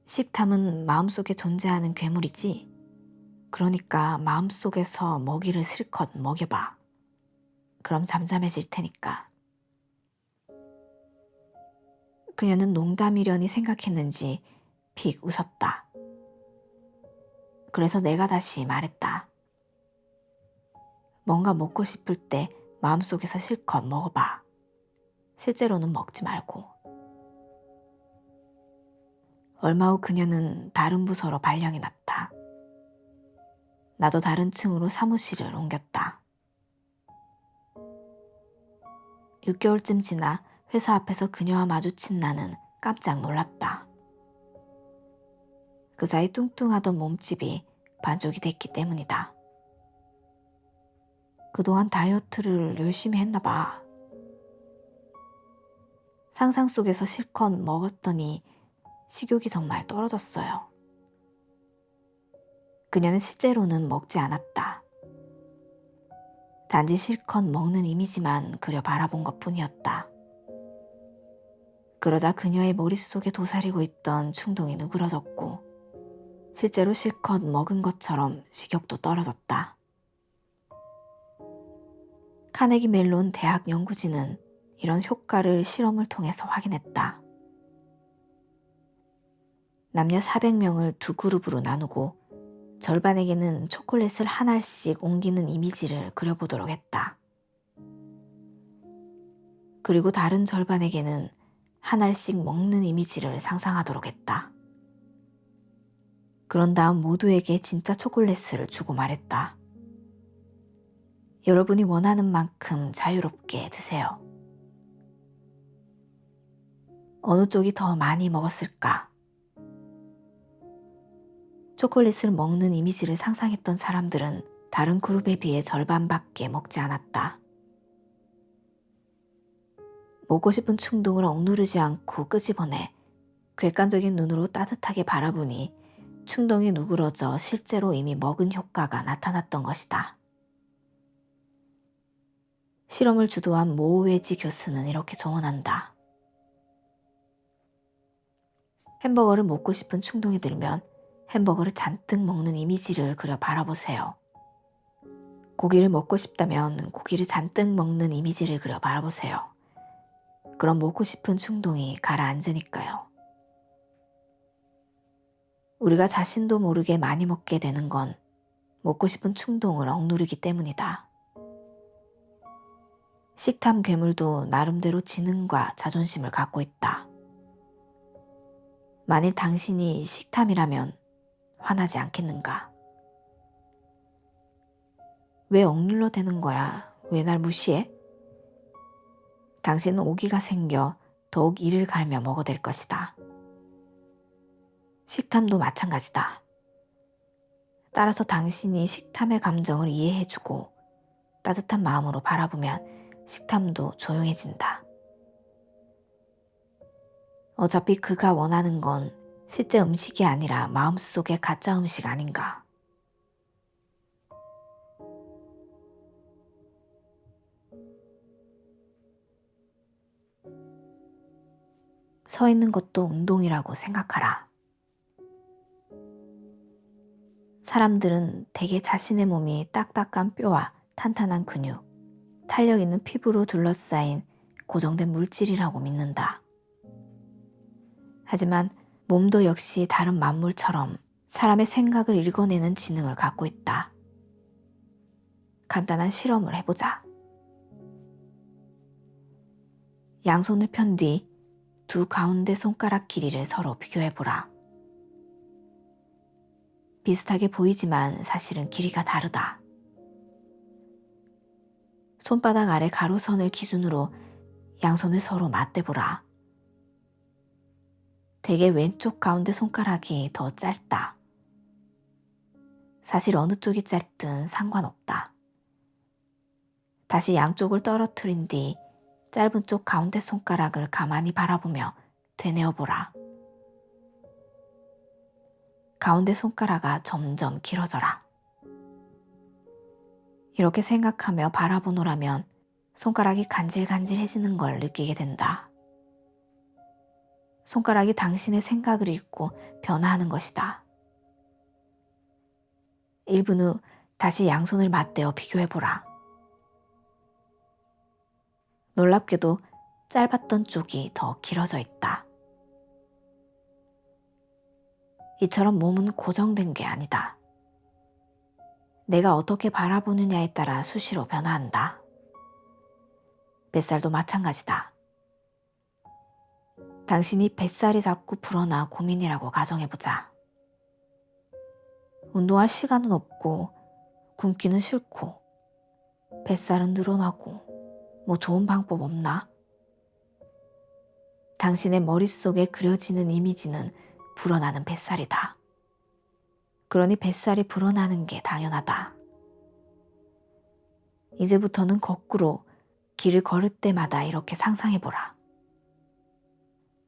식탐은 마음속에 존재하는 괴물이지. 그러니까 마음속에서 먹이를 실컷 먹여봐. 그럼 잠잠해질 테니까. 그녀는 농담이려니 생각했는지 픽 웃었다. 그래서 내가 다시 말했다. 뭔가 먹고 싶을 때 마음속에서 실컷 먹어봐. 실제로는 먹지 말고. 얼마 후 그녀는 다른 부서로 발령이 났다. 나도 다른 층으로 사무실을 옮겼다. 6개월쯤 지나 회사 앞에서 그녀와 마주친 나는 깜짝 놀랐다. 그 사이 뚱뚱하던 몸집이 반쪽이 됐기 때문이다. 그동안 다이어트를 열심히 했나 봐. 상상 속에서 실컷 먹었더니 식욕이 정말 떨어졌어요. 그녀는 실제로는 먹지 않았다. 단지 실컷 먹는 이미지만 그려 바라본 것뿐이었다. 그러자 그녀의 머릿속에 도사리고 있던 충동이 누그러졌고 실제로 실컷 먹은 것처럼 식욕도 떨어졌다. 카네기 멜론 대학 연구진은 이런 효과를 실험을 통해서 확인했다. 남녀 400명을 두 그룹으로 나누고 절반에게는 초콜릿을 한 알씩 옮기는 이미지를 그려보도록 했다. 그리고 다른 절반에게는 한 알씩 먹는 이미지를 상상하도록 했다. 그런 다음 모두에게 진짜 초콜릿을 주고 말했다. 여러분이 원하는 만큼 자유롭게 드세요. 어느 쪽이 더 많이 먹었을까? 초콜릿을 먹는 이미지를 상상했던 사람들은 다른 그룹에 비해 절반밖에 먹지 않았다. 먹고 싶은 충동을 억누르지 않고 끄집어내 객관적인 눈으로 따뜻하게 바라보니 충동이 누그러져 실제로 이미 먹은 효과가 나타났던 것이다. 실험을 주도한 모우웨지 교수는 이렇게 조언한다. 햄버거를 먹고 싶은 충동이 들면 햄버거를 잔뜩 먹는 이미지를 그려 바라보세요. 고기를 먹고 싶다면 고기를 잔뜩 먹는 이미지를 그려 바라보세요. 그런 먹고 싶은 충동이 가라앉으니까요. 우리가 자신도 모르게 많이 먹게 되는 건 먹고 싶은 충동을 억누르기 때문이다. 식탐 괴물도 나름대로 지능과 자존심을 갖고 있다. 만일 당신이 식탐이라면 화나지 않겠는가? 왜 억눌러 대는 거야? 왜 날 무시해? 당신은 오기가 생겨 더욱 이를 갈며 먹어댈 것이다. 식탐도 마찬가지다. 따라서 당신이 식탐의 감정을 이해해주고 따뜻한 마음으로 바라보면 식탐도 조용해진다. 어차피 그가 원하는 건 실제 음식이 아니라 마음속의 가짜 음식 아닌가. 서 있는 것도 운동이라고 생각하라. 사람들은 대개 자신의 몸이 딱딱한 뼈와 탄탄한 근육, 탄력 있는 피부로 둘러싸인 고정된 물질이라고 믿는다. 하지만 몸도 역시 다른 만물처럼 사람의 생각을 읽어내는 지능을 갖고 있다. 간단한 실험을 해보자. 양손을 편 뒤 두 가운데 손가락 길이를 서로 비교해보라. 비슷하게 보이지만 사실은 길이가 다르다. 손바닥 아래 가로선을 기준으로 양손을 서로 맞대보라. 대개 왼쪽 가운데 손가락이 더 짧다. 사실 어느 쪽이 짧든 상관없다. 다시 양쪽을 떨어뜨린 뒤 짧은 쪽 가운데 손가락을 가만히 바라보며 되뇌어보라. 가운데 손가락아 점점 길어져라. 이렇게 생각하며 바라보노라면 손가락이 간질간질해지는 걸 느끼게 된다. 손가락이 당신의 생각을 읽고 변화하는 것이다. 1분 후 다시 양손을 맞대어 비교해보라. 놀랍게도 짧았던 쪽이 더 길어져 있다. 이처럼 몸은 고정된 게 아니다. 내가 어떻게 바라보느냐에 따라 수시로 변화한다. 뱃살도 마찬가지다. 당신이 뱃살이 자꾸 불어나 고민이라고 가정해보자. 운동할 시간은 없고 굶기는 싫고 뱃살은 늘어나고 뭐 좋은 방법 없나? 당신의 머릿속에 그려지는 이미지는 불어나는 뱃살이다. 그러니 뱃살이 불어나는 게 당연하다. 이제부터는 거꾸로 길을 걸을 때마다 이렇게 상상해보라.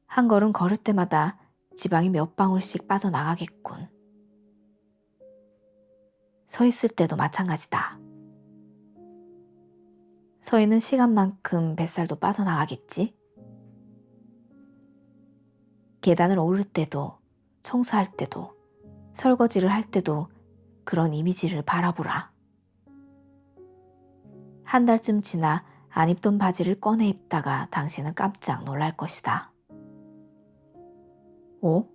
한 걸음 걸을 때마다 지방이 몇 방울씩 빠져나가겠군. 서 있을 때도 마찬가지다. 서 있는 시간만큼 뱃살도 빠져나가겠지? 계단을 오를 때도, 청소할 때도, 설거지를 할 때도 그런 이미지를 바라보라. 한 달쯤 지나 안 입던 바지를 꺼내 입다가 당신은 깜짝 놀랄 것이다. 오?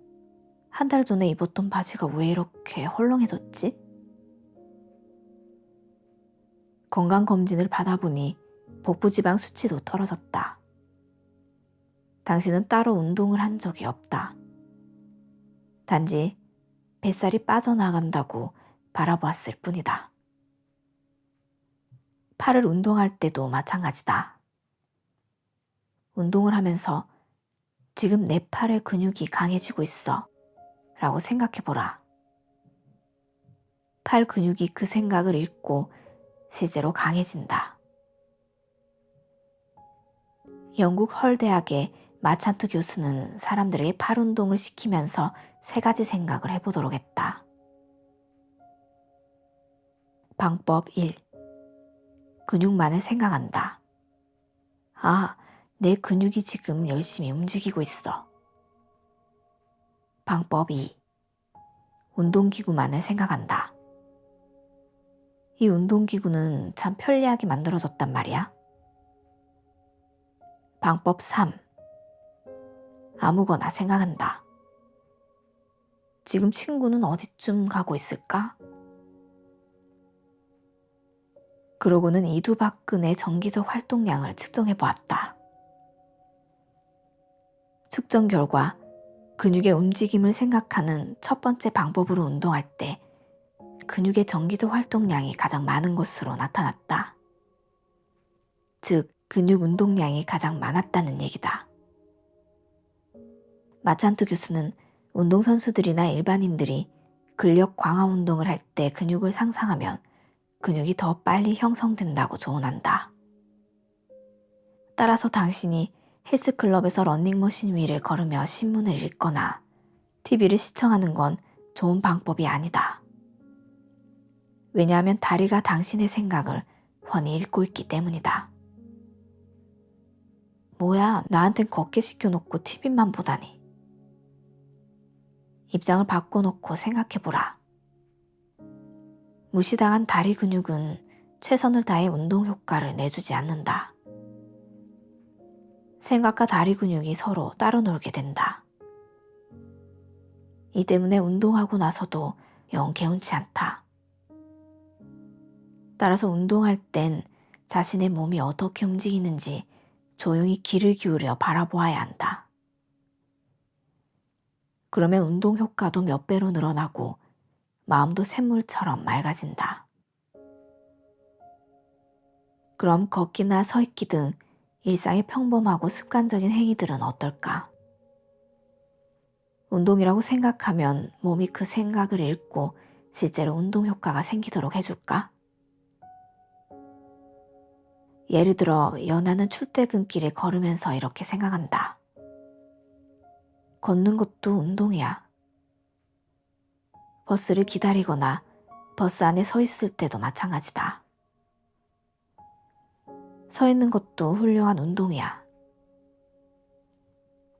한 달 전에 입었던 바지가 왜 이렇게 헐렁해졌지? 건강검진을 받아보니 복부지방 수치도 떨어졌다. 당신은 따로 운동을 한 적이 없다. 단지 뱃살이 빠져나간다고 바라보았을 뿐이다. 팔을 운동할 때도 마찬가지다. 운동을 하면서 지금 내 팔의 근육이 강해지고 있어 라고 생각해보라. 팔 근육이 그 생각을 읽고 실제로 강해진다. 영국 헐 대학의 마찬트 교수는 사람들에게 팔 운동을 시키면서 3가지 생각을 해보도록 했다. 방법 1. 근육만을 생각한다. 아, 내 근육이 지금 열심히 움직이고 있어. 방법 2. 운동기구만을 생각한다. 이 운동기구는 참 편리하게 만들어졌단 말이야. 방법 3. 아무거나 생각한다. 지금 친구는 어디쯤 가고 있을까? 그러고는 이두박근의 정기적 활동량을 측정해 보았다. 측정 결과 근육의 움직임을 생각하는 첫 번째 방법으로 운동할 때 근육의 정기적 활동량이 가장 많은 것으로 나타났다. 즉, 근육 운동량이 가장 많았다는 얘기다. 마찬트 교수는 운동선수들이나 일반인들이 근력 강화 운동을 할 때 근육을 상상하면 근육이 더 빨리 형성된다고 조언한다. 따라서 당신이 헬스클럽에서 러닝머신 위를 걸으며 신문을 읽거나 TV를 시청하는 건 좋은 방법이 아니다. 왜냐하면 다리가 당신의 생각을 훤히 읽고 있기 때문이다. 뭐야, 나한텐 걷게 시켜놓고 TV만 보다니. 입장을 바꿔놓고 생각해보라. 무시당한 다리 근육은 최선을 다해 운동 효과를 내주지 않는다. 생각과 다리 근육이 서로 따로 놀게 된다. 이 때문에 운동하고 나서도 영 개운치 않다. 따라서 운동할 땐 자신의 몸이 어떻게 움직이는지 조용히 귀를 기울여 바라보아야 한다. 그러면 운동 효과도 몇 배로 늘어나고 마음도 샘물처럼 맑아진다. 그럼 걷기나 서 있기 등 일상의 평범하고 습관적인 행위들은 어떨까? 운동이라고 생각하면 몸이 그 생각을 읽고 실제로 운동 효과가 생기도록 해줄까? 예를 들어 연하는 출퇴근길에 걸으면서 이렇게 생각한다. 걷는 것도 운동이야. 버스를 기다리거나 버스 안에 서 있을 때도 마찬가지다. 서 있는 것도 훌륭한 운동이야.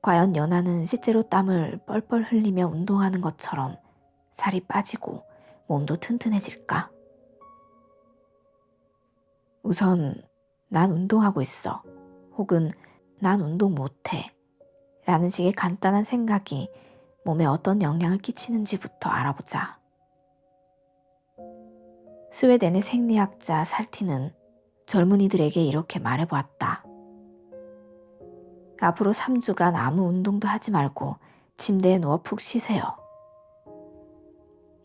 과연 연하는 실제로 땀을 뻘뻘 흘리며 운동하는 것처럼 살이 빠지고 몸도 튼튼해질까? 우선 난 운동하고 있어 혹은 난 운동 못해 라는 식의 간단한 생각이 몸에 어떤 영향을 끼치는지부터 알아보자. 스웨덴의 생리학자 살티는 젊은이들에게 이렇게 말해보았다. 앞으로 3주간 아무 운동도 하지 말고 침대에 누워 푹 쉬세요.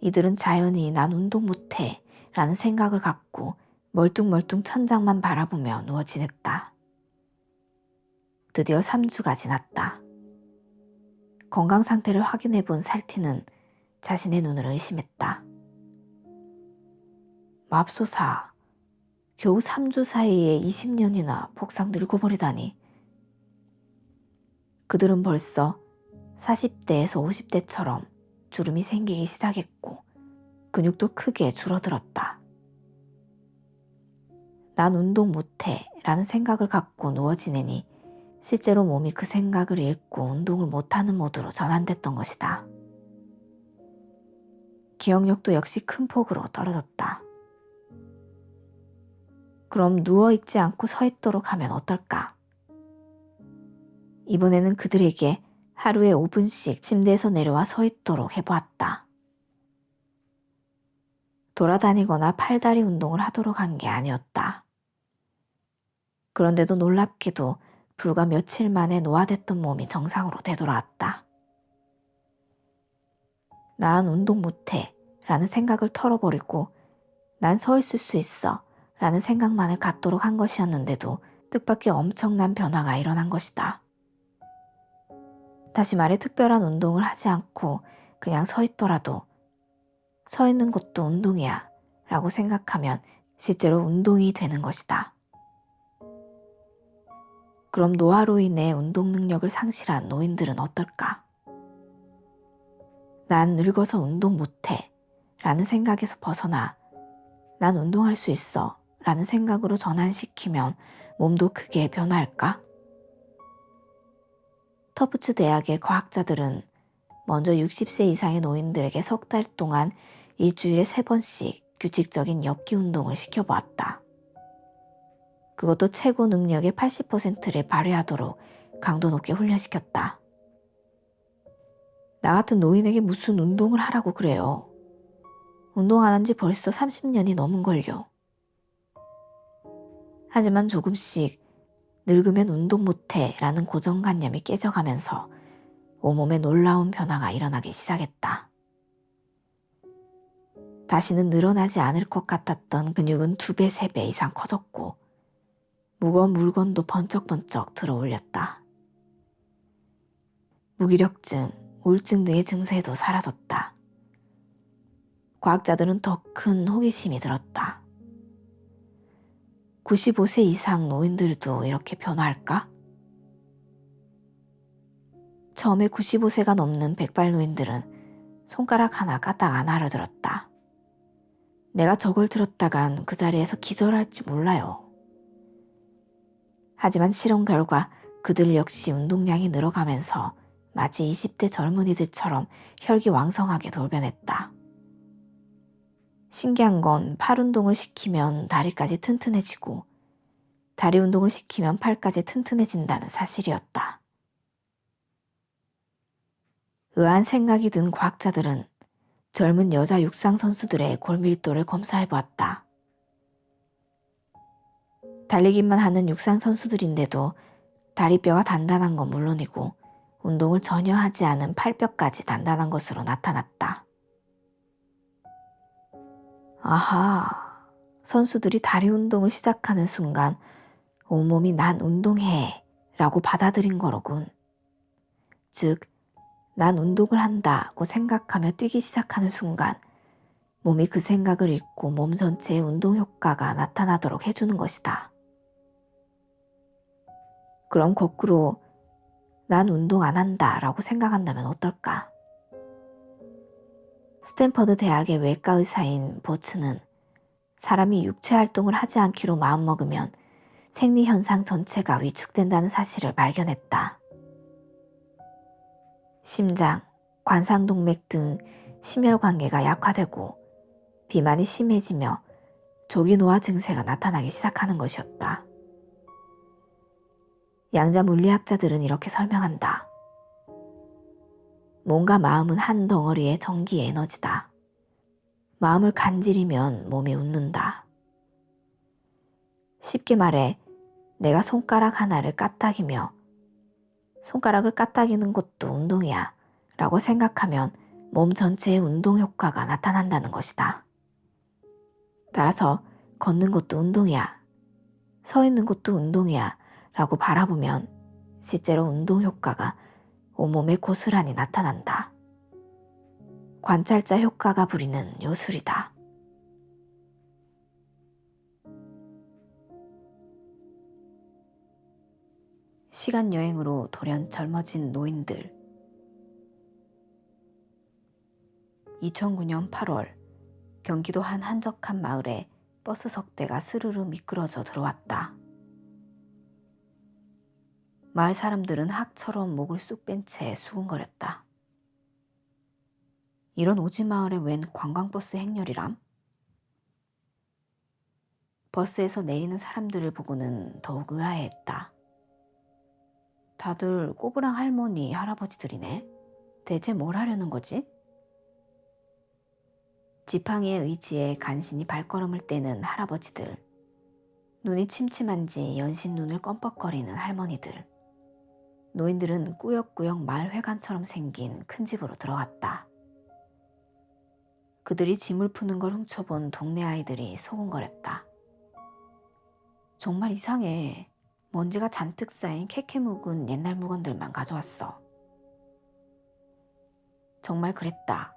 이들은 자연히 난 운동 못해 라는 생각을 갖고 멀뚱멀뚱 천장만 바라보며 누워 지냈다. 드디어 3주가 지났다. 건강 상태를 확인해 본 살티는 자신의 눈을 의심했다. 맙소사, 겨우 3주 사이에 20년이나 복상 늙어버리다니. 그들은 벌써 40대에서 50대처럼 주름이 생기기 시작했고 근육도 크게 줄어들었다. 난 운동 못해 라는 생각을 갖고 누워 지내니 실제로 몸이 그 생각을 읽고 운동을 못하는 모드로 전환됐던 것이다. 기억력도 역시 큰 폭으로 떨어졌다. 그럼 누워있지 않고 서 있도록 하면 어떨까? 이번에는 그들에게 하루에 5분씩 침대에서 내려와 서 있도록 해보았다. 돌아다니거나 팔다리 운동을 하도록 한 게 아니었다. 그런데도 놀랍게도 불과 며칠 만에 노화됐던 몸이 정상으로 되돌아왔다. 난 운동 못해 라는 생각을 털어버리고 난 서 있을 수 있어 라는 생각만을 갖도록 한 것이었는데도 뜻밖의 엄청난 변화가 일어난 것이다. 다시 말해 특별한 운동을 하지 않고 그냥 서 있더라도 서 있는 것도 운동이야 라고 생각하면 실제로 운동이 되는 것이다. 그럼 노화로 인해 운동 능력을 상실한 노인들은 어떨까? 난 늙어서 운동 못해 라는 생각에서 벗어나 난 운동할 수 있어 라는 생각으로 전환시키면 몸도 크게 변화할까? 터프츠 대학의 과학자들은 먼저 60세 이상의 노인들에게 석 달 동안 일주일에 3번씩 규칙적인 엽기 운동을 시켜보았다. 그것도 최고 능력의 80%를 발휘하도록 강도 높게 훈련시켰다. 나 같은 노인에게 무슨 운동을 하라고 그래요. 운동 안 한 지 벌써 30년이 넘은걸요. 하지만 조금씩 늙으면 운동 못해 라는 고정관념이 깨져가면서 온몸에 놀라운 변화가 일어나기 시작했다. 다시는 늘어나지 않을 것 같았던 근육은 2배, 3배 이상 커졌고 무거운 물건도 번쩍번쩍 들어올렸다. 무기력증, 우울증 등의 증세도 사라졌다. 과학자들은 더 큰 호기심이 들었다. 95세 이상 노인들도 이렇게 변화할까? 처음에 95세가 넘는 백발노인들은 손가락 하나 까딱 안 알아들었다. 내가 저걸 들었다간 그 자리에서 기절할지 몰라요. 하지만 실험 결과 그들 역시 운동량이 늘어가면서 마치 20대 젊은이들처럼 혈기왕성하게 돌변했다. 신기한 건 팔 운동을 시키면 다리까지 튼튼해지고 다리 운동을 시키면 팔까지 튼튼해진다는 사실이었다. 의아한 생각이 든 과학자들은 젊은 여자 육상 선수들의 골밀도를 검사해보았다. 달리기만 하는 육상 선수들인데도 다리뼈가 단단한 건 물론이고 운동을 전혀 하지 않은 팔뼈까지 단단한 것으로 나타났다. 아하, 선수들이 다리 운동을 시작하는 순간 온몸이 난 운동해 라고 받아들인 거로군. 즉, 난 운동을 한다고 생각하며 뛰기 시작하는 순간 몸이 그 생각을 잊고 몸 전체에 운동 효과가 나타나도록 해주는 것이다. 그럼 거꾸로 난 운동 안 한다 라고 생각한다면 어떨까? 스탠퍼드 대학의 외과 의사인 보츠는 사람이 육체 활동을 하지 않기로 마음먹으면 생리 현상 전체가 위축된다는 사실을 발견했다. 심장, 관상동맥 등 심혈관계가 약화되고 비만이 심해지며 조기 노화 증세가 나타나기 시작하는 것이었다. 양자 물리학자들은 이렇게 설명한다. 몸과 마음은 한 덩어리의 전기 에너지다. 마음을 간지리면 몸이 웃는다. 쉽게 말해 내가 손가락 하나를 까딱이며 손가락을 까딱이는 것도 운동이야 라고 생각하면 몸 전체의 운동 효과가 나타난다는 것이다. 따라서 걷는 것도 운동이야, 서 있는 것도 운동이야 라고 바라보면 실제로 운동 효과가 온몸에 고스란히 나타난다. 관찰자 효과가 부리는 요술이다. 시간 여행으로 돌연 젊어진 노인들. 2009년 8월 경기도 한 한적한 마을에 버스 석 대가 스르르 미끄러져 들어왔다. 마을 사람들은 학처럼 목을 쑥 뺀 채 수군거렸다. 이런 오지 마을에 웬 관광버스 행렬이람? 버스에서 내리는 사람들을 보고는 더욱 의아해했다. 다들 꼬부랑 할머니, 할아버지들이네. 대체 뭘 하려는 거지? 지팡이의 의지에 간신히 발걸음을 떼는 할아버지들, 눈이 침침한지 연신 눈을 껌뻑거리는 할머니들, 노인들은 꾸역꾸역 마을 회관처럼 생긴 큰 집으로 들어갔다. 그들이 짐을 푸는 걸 훔쳐본 동네 아이들이 소곤거렸다. 정말 이상해. 먼지가 잔뜩 쌓인 캐캐 묵은 옛날 물건들만 가져왔어. 정말 그랬다.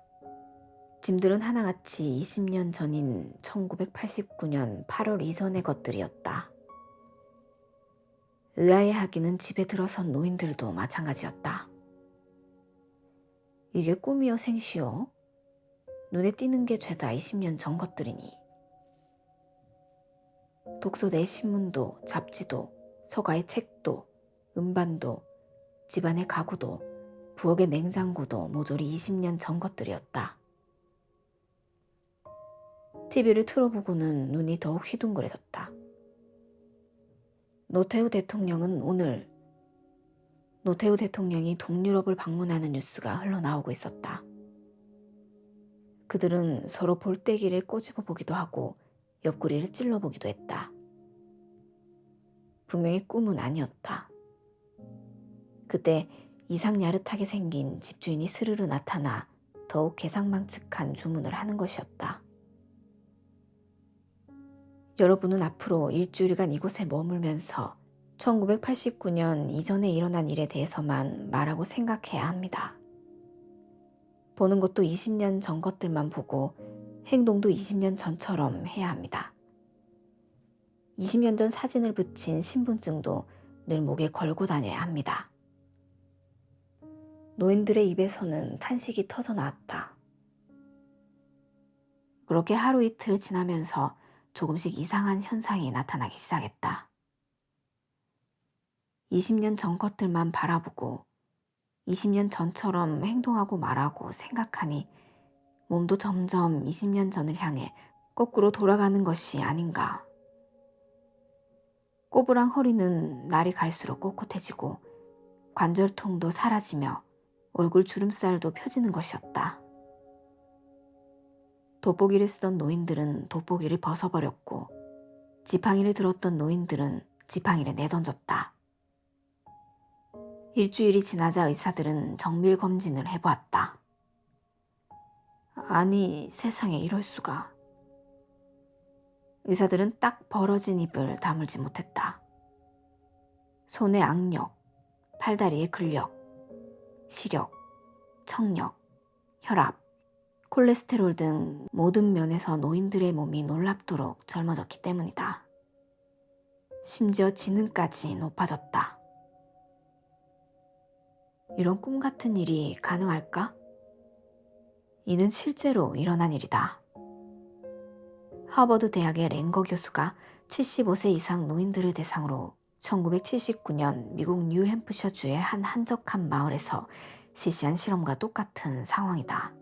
짐들은 하나같이 20년 전인 1989년 8월 이전의 것들이었다. 의아해하기는 집에 들어선 노인들도 마찬가지였다. 이게 꿈이여 생시여? 눈에 띄는 게 죄다 20년 전 것들이니. 독서 내 신문도, 잡지도, 서가의 책도, 음반도, 집안의 가구도, 부엌의 냉장고도 모조리 20년 전 것들이었다. TV를 틀어보고는 눈이 더욱 휘둥그레졌다. 노태우 대통령은 오늘 노태우 대통령이 동유럽을 방문하는 뉴스가 흘러나오고 있었다. 그들은 서로 볼때기를 꼬집어 보기도 하고 옆구리를 찔러보기도 했다. 분명히 꿈은 아니었다. 그때 이상 야릇하게 생긴 집주인이 스르르 나타나 더욱 개상망측한 주문을 하는 것이었다. 여러분은 앞으로 일주일간 이곳에 머물면서 1989년 이전에 일어난 일에 대해서만 말하고 생각해야 합니다. 보는 것도 20년 전 것들만 보고 행동도 20년 전처럼 해야 합니다. 20년 전 사진을 붙인 신분증도 늘 목에 걸고 다녀야 합니다. 노인들의 입에서는 탄식이 터져 나왔다. 그렇게 하루 이틀 지나면서 조금씩 이상한 현상이 나타나기 시작했다. 20년 전 것들만 바라보고 20년 전처럼 행동하고 말하고 생각하니 몸도 점점 20년 전을 향해 거꾸로 돌아가는 것이 아닌가. 꼬부랑 허리는 날이 갈수록 꼿꼿해지고 관절통도 사라지며 얼굴 주름살도 펴지는 것이었다. 돋보기를 쓰던 노인들은 돋보기를 벗어버렸고 지팡이를 들었던 노인들은 지팡이를 내던졌다. 일주일이 지나자 의사들은 정밀검진을 해보았다. 아니, 세상에 이럴 수가. 의사들은 딱 벌어진 입을 다물지 못했다. 손의 악력, 팔다리의 근력, 시력, 청력, 혈압, 콜레스테롤 등 모든 면에서 노인들의 몸이 놀랍도록 젊어졌기 때문이다. 심지어 지능까지 높아졌다. 이런 꿈 같은 일이 가능할까? 이는 실제로 일어난 일이다. 하버드 대학의 랭거 교수가 75세 이상 노인들을 대상으로 1979년 미국 뉴햄프셔주의 한 한적한 마을에서 실시한 실험과 똑같은 상황이다.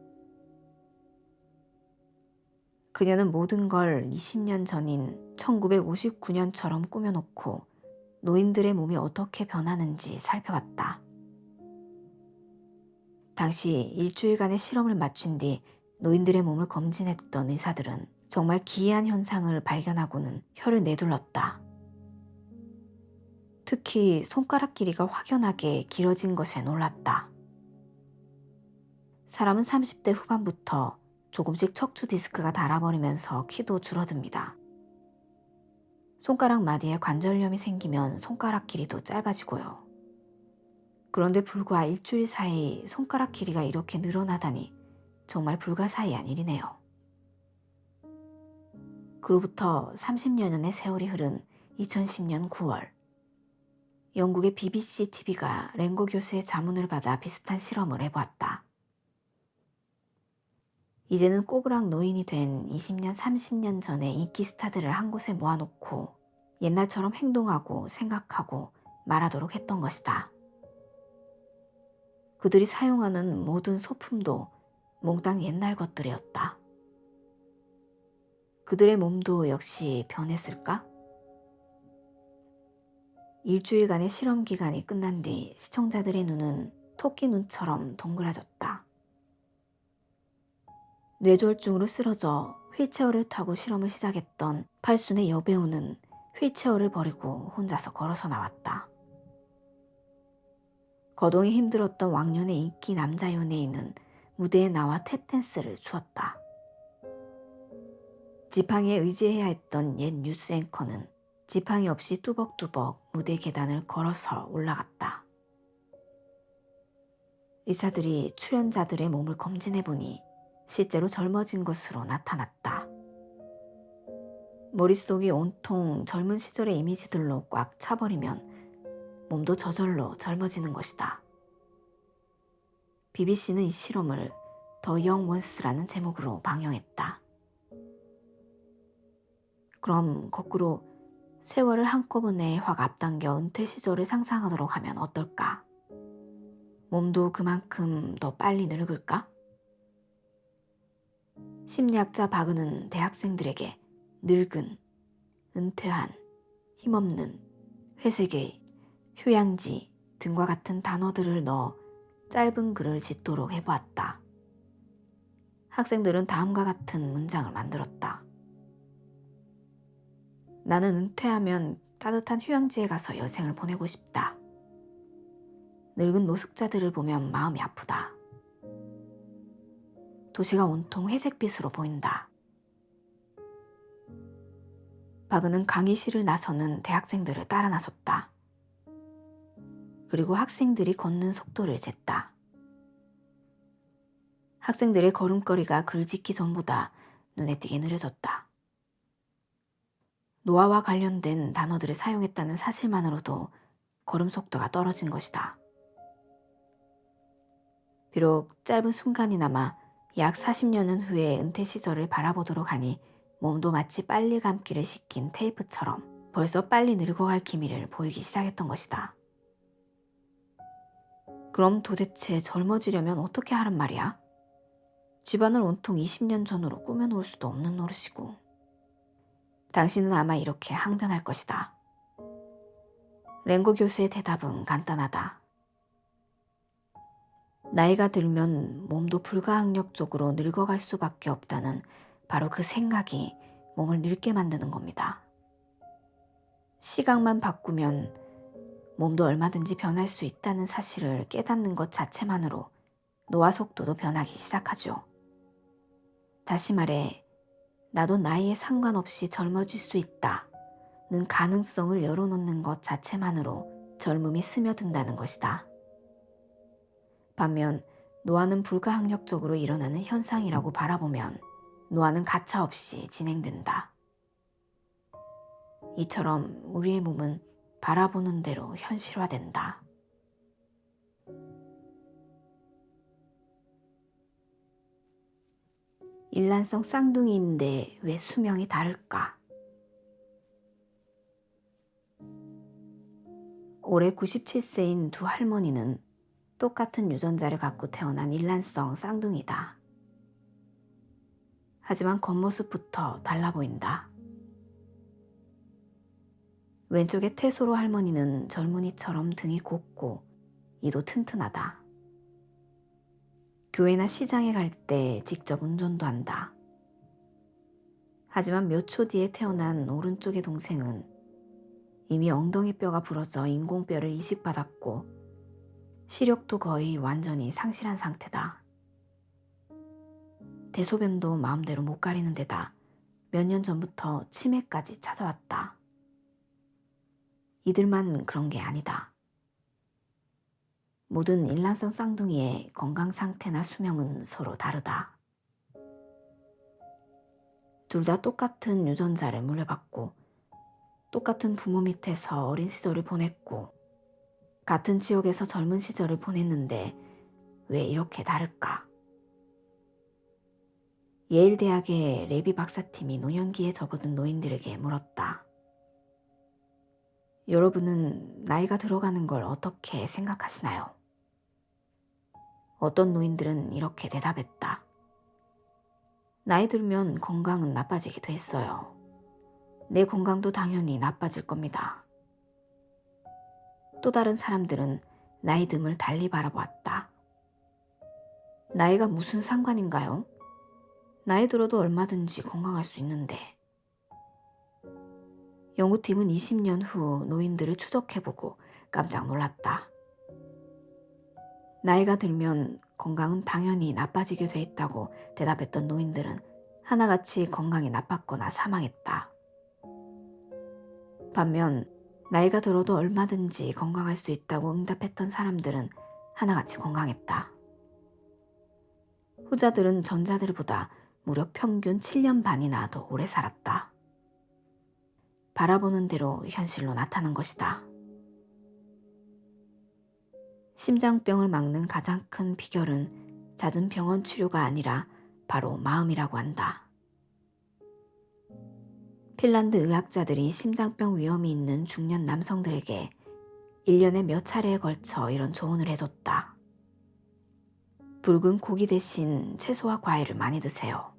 그녀는 모든 걸 20년 전인 1959년처럼 꾸며놓고 노인들의 몸이 어떻게 변하는지 살펴봤다. 당시 일주일간의 실험을 마친 뒤 노인들의 몸을 검진했던 의사들은 정말 기이한 현상을 발견하고는 혀를 내둘렀다. 특히 손가락 길이가 확연하게 길어진 것에 놀랐다. 사람은 30대 후반부터 조금씩 척추 디스크가 닳아버리면서 키도 줄어듭니다. 손가락 마디에 관절염이 생기면 손가락 길이도 짧아지고요. 그런데 불과 일주일 사이 손가락 길이가 이렇게 늘어나다니 정말 불가사의한 일이네요. 그로부터 30여년의 세월이 흐른 2010년 9월, 영국의 BBC TV가 랭거 교수의 자문을 받아 비슷한 실험을 해보았다. 이제는 꼬부랑 노인이 된 20년, 30년 전의 인기 스타들을 한 곳에 모아놓고 옛날처럼 행동하고 생각하고 말하도록 했던 것이다. 그들이 사용하는 모든 소품도 몽땅 옛날 것들이었다. 그들의 몸도 역시 변했을까? 일주일간의 실험 기간이 끝난 뒤 시청자들의 눈은 토끼 눈처럼 동그라졌다. 뇌졸중으로 쓰러져 휠체어를 타고 실험을 시작했던 팔순의 여배우는 휠체어를 버리고 혼자서 걸어서 나왔다. 거동이 힘들었던 왕년의 인기 남자 연예인은 무대에 나와 탭댄스를 추었다. 지팡이에 의지해야 했던 옛 뉴스 앵커는 지팡이 없이 뚜벅뚜벅 무대 계단을 걸어서 올라갔다. 의사들이 출연자들의 몸을 검진해보니 실제로 젊어진 것으로 나타났다. 머릿속이 온통 젊은 시절의 이미지들로 꽉 차버리면 몸도 저절로 젊어지는 것이다. BBC는 이 실험을 더 영 원스라는 제목으로 방영했다. 그럼 거꾸로 세월을 한꺼번에 확 앞당겨 은퇴 시절을 상상하도록 하면 어떨까? 몸도 그만큼 더 빨리 늙을까? 심리학자 바그는 대학생들에게 늙은, 은퇴한, 힘없는, 회색의 휴양지 등과 같은 단어들을 넣어 짧은 글을 짓도록 해보았다. 학생들은 다음과 같은 문장을 만들었다. 나는 은퇴하면 따뜻한 휴양지에 가서 여생을 보내고 싶다. 늙은 노숙자들을 보면 마음이 아프다. 도시가 온통 회색빛으로 보인다. 바그는 강의실을 나서는 대학생들을 따라 나섰다. 그리고 학생들이 걷는 속도를 쟀다. 학생들의 걸음걸이가 글 짓기 전보다 눈에 띄게 느려졌다. 노화와 관련된 단어들을 사용했다는 사실만으로도 걸음 속도가 떨어진 것이다. 비록 짧은 순간이나마 약 40년은 후에 은퇴 시절을 바라보도록 하니 몸도 마치 빨리 감기를 시킨 테이프처럼 벌써 빨리 늙어갈 기미를 보이기 시작했던 것이다. 그럼 도대체 젊어지려면 어떻게 하란 말이야? 집안을 온통 20년 전으로 꾸며놓을 수도 없는 노릇이고. 당신은 아마 이렇게 항변할 것이다. 랭고 교수의 대답은 간단하다. 나이가 들면 몸도 불가항력적으로 늙어갈 수밖에 없다는 바로 그 생각이 몸을 늙게 만드는 겁니다. 시각만 바꾸면 몸도 얼마든지 변할 수 있다는 사실을 깨닫는 것 자체만으로 노화 속도도 변하기 시작하죠. 다시 말해, 나도 나이에 상관없이 젊어질 수 있다는 가능성을 열어놓는 것 자체만으로 젊음이 스며든다는 것이다. 반면 노화는 불가항력적으로 일어나는 현상이라고 바라보면 노화는 가차없이 진행된다. 이처럼 우리의 몸은 바라보는 대로 현실화된다. 일란성 쌍둥이인데 왜 수명이 다를까? 올해 97세인 두 할머니는 똑같은 유전자를 갖고 태어난 일란성 쌍둥이다. 하지만 겉모습부터 달라 보인다. 왼쪽의 태소로 할머니는 젊은이처럼 등이 곱고 이도 튼튼하다. 교회나 시장에 갈 때 직접 운전도 한다. 하지만 몇 초 뒤에 태어난 오른쪽의 동생은 이미 엉덩이 뼈가 부러져 인공뼈를 이식받았고 시력도 거의 완전히 상실한 상태다. 대소변도 마음대로 못 가리는 데다 몇 년 전부터 치매까지 찾아왔다. 이들만 그런 게 아니다. 모든 일란성 쌍둥이의 건강 상태나 수명은 서로 다르다. 둘 다 똑같은 유전자를 물려받고 똑같은 부모 밑에서 어린 시절을 보냈고 같은 지역에서 젊은 시절을 보냈는데 왜 이렇게 다를까? 예일 대학의 레비 박사팀이 노년기에 접어든 노인들에게 물었다. 여러분은 나이가 들어가는 걸 어떻게 생각하시나요? 어떤 노인들은 이렇게 대답했다. 나이 들면 건강은 나빠지게 됐어요. 내 건강도 당연히 나빠질 겁니다. 또 다른 사람들은 나이 듦을 달리 바라보았다. 나이가 무슨 상관인가요? 나이 들어도 얼마든지 건강할 수 있는데. 연구팀은 20년 후 노인들을 추적해보고 깜짝 놀랐다. 나이가 들면 건강은 당연히 나빠지게 돼 있다고 대답했던 노인들은 하나같이 건강이 나빴거나 사망했다. 반면 나이가 들어도 얼마든지 건강할 수 있다고 응답했던 사람들은 하나같이 건강했다. 후자들은 전자들보다 무려 평균 7년 반이나 더 오래 살았다. 바라보는 대로 현실로 나타난 것이다. 심장병을 막는 가장 큰 비결은 잦은 병원 치료가 아니라 바로 마음이라고 한다. 핀란드 의학자들이 심장병 위험이 있는 중년 남성들에게 1년에 몇 차례에 걸쳐 이런 조언을 해줬다. 붉은 고기 대신 채소와 과일을 많이 드세요.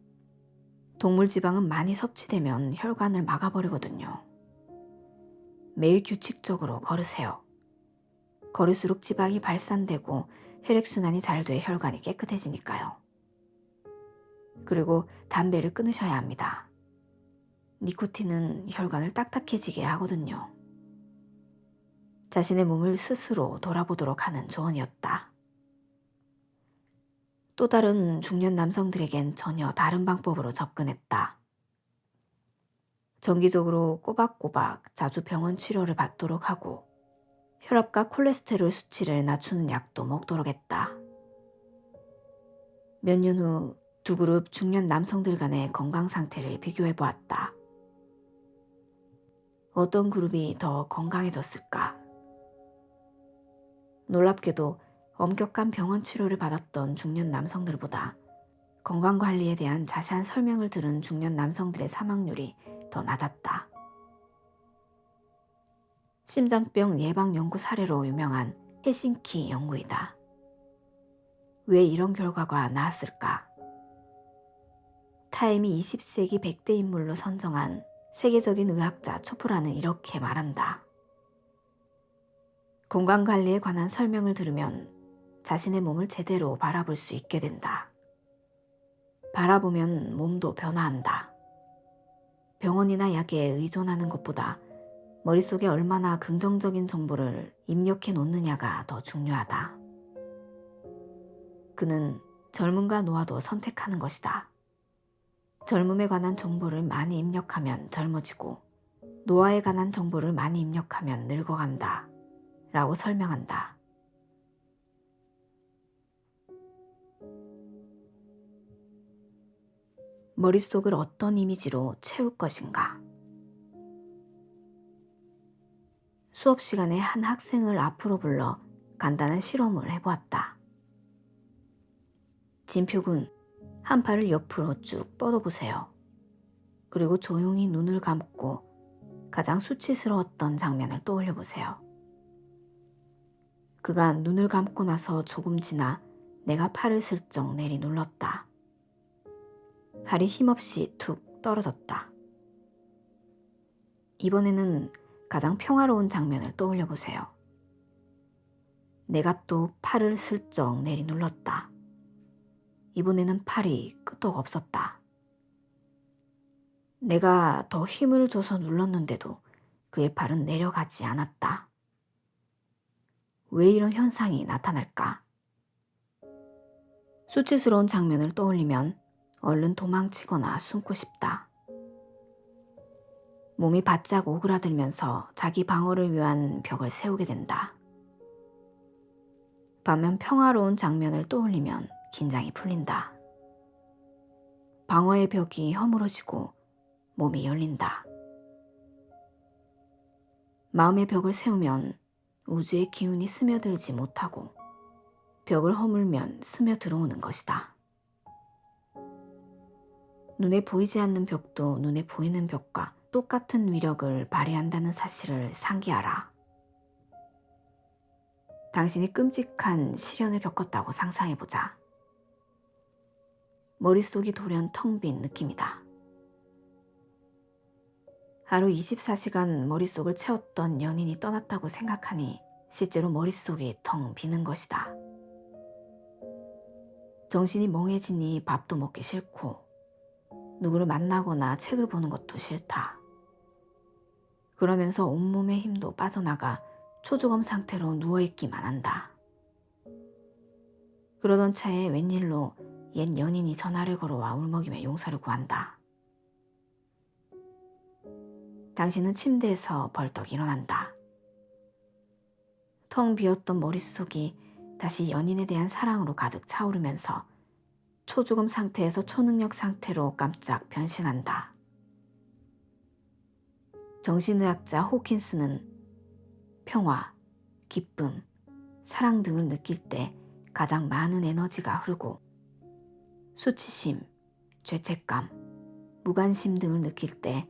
동물 지방은 많이 섭취되면 혈관을 막아버리거든요. 매일 규칙적으로 걸으세요. 걸을수록 지방이 발산되고 혈액순환이 잘 돼 혈관이 깨끗해지니까요. 그리고 담배를 끊으셔야 합니다. 니코틴은 혈관을 딱딱해지게 하거든요. 자신의 몸을 스스로 돌아보도록 하는 조언이었다. 또 다른 중년 남성들에겐 전혀 다른 방법으로 접근했다. 정기적으로 꼬박꼬박 자주 병원 치료를 받도록 하고 혈압과 콜레스테롤 수치를 낮추는 약도 먹도록 했다. 몇 년 후 두 그룹 중년 남성들 간의 건강 상태를 비교해 보았다. 어떤 그룹이 더 건강해졌을까? 놀랍게도 엄격한 병원 치료를 받았던 중년 남성들보다 건강관리에 대한 자세한 설명을 들은 중년 남성들의 사망률이 더 낮았다. 심장병 예방 연구 사례로 유명한 헬싱키 연구이다. 왜 이런 결과가 나왔을까? 타임이 20세기 100대 인물로 선정한 세계적인 의학자 초프라는 이렇게 말한다. 건강관리에 관한 설명을 들으면 자신의 몸을 제대로 바라볼 수 있게 된다. 바라보면 몸도 변화한다. 병원이나 약에 의존하는 것보다 머릿속에 얼마나 긍정적인 정보를 입력해 놓느냐가 더 중요하다. 그는 젊음과 노화도 선택하는 것이다. 젊음에 관한 정보를 많이 입력하면 젊어지고 노화에 관한 정보를 많이 입력하면 늙어간다. 라고 설명한다. 머릿속을 어떤 이미지로 채울 것인가? 수업 시간에 한 학생을 앞으로 불러 간단한 실험을 해보았다. 진표군, 한 팔을 옆으로 쭉 뻗어보세요. 그리고 조용히 눈을 감고 가장 수치스러웠던 장면을 떠올려 보세요. 그가 눈을 감고 나서 조금 지나 내가 팔을 슬쩍 내리 눌렀다. 팔이 힘없이 툭 떨어졌다. 이번에는 가장 평화로운 장면을 떠올려 보세요. 내가 또 팔을 슬쩍 내리 눌렀다. 이번에는 팔이 끄떡 없었다. 내가 더 힘을 줘서 눌렀는데도 그의 팔은 내려가지 않았다. 왜 이런 현상이 나타날까? 수치스러운 장면을 떠올리면 얼른 도망치거나 숨고 싶다. 몸이 바짝 오그라들면서 자기 방어를 위한 벽을 세우게 된다. 반면 평화로운 장면을 떠올리면 긴장이 풀린다. 방어의 벽이 허물어지고 몸이 열린다. 마음의 벽을 세우면 우주의 기운이 스며들지 못하고 벽을 허물면 스며들어오는 것이다. 눈에 보이지 않는 벽도 눈에 보이는 벽과 똑같은 위력을 발휘한다는 사실을 상기하라. 당신이 끔찍한 시련을 겪었다고 상상해보자. 머릿속이 돌연 텅 빈 느낌이다. 하루 24시간 머릿속을 채웠던 연인이 떠났다고 생각하니 실제로 머릿속이 텅 비는 것이다. 정신이 멍해지니 밥도 먹기 싫고 누구를 만나거나 책을 보는 것도 싫다. 그러면서 온몸의 힘도 빠져나가 초조감 상태로 누워있기만 한다. 그러던 차에 웬일로 옛 연인이 전화를 걸어와 울먹이며 용서를 구한다. 당신은 침대에서 벌떡 일어난다. 텅 비었던 머릿속이 다시 연인에 대한 사랑으로 가득 차오르면서 초조감 상태에서 초능력 상태로 깜짝 변신한다. 정신의학자 호킨스는 평화, 기쁨, 사랑 등을 느낄 때 가장 많은 에너지가 흐르고 수치심, 죄책감, 무관심 등을 느낄 때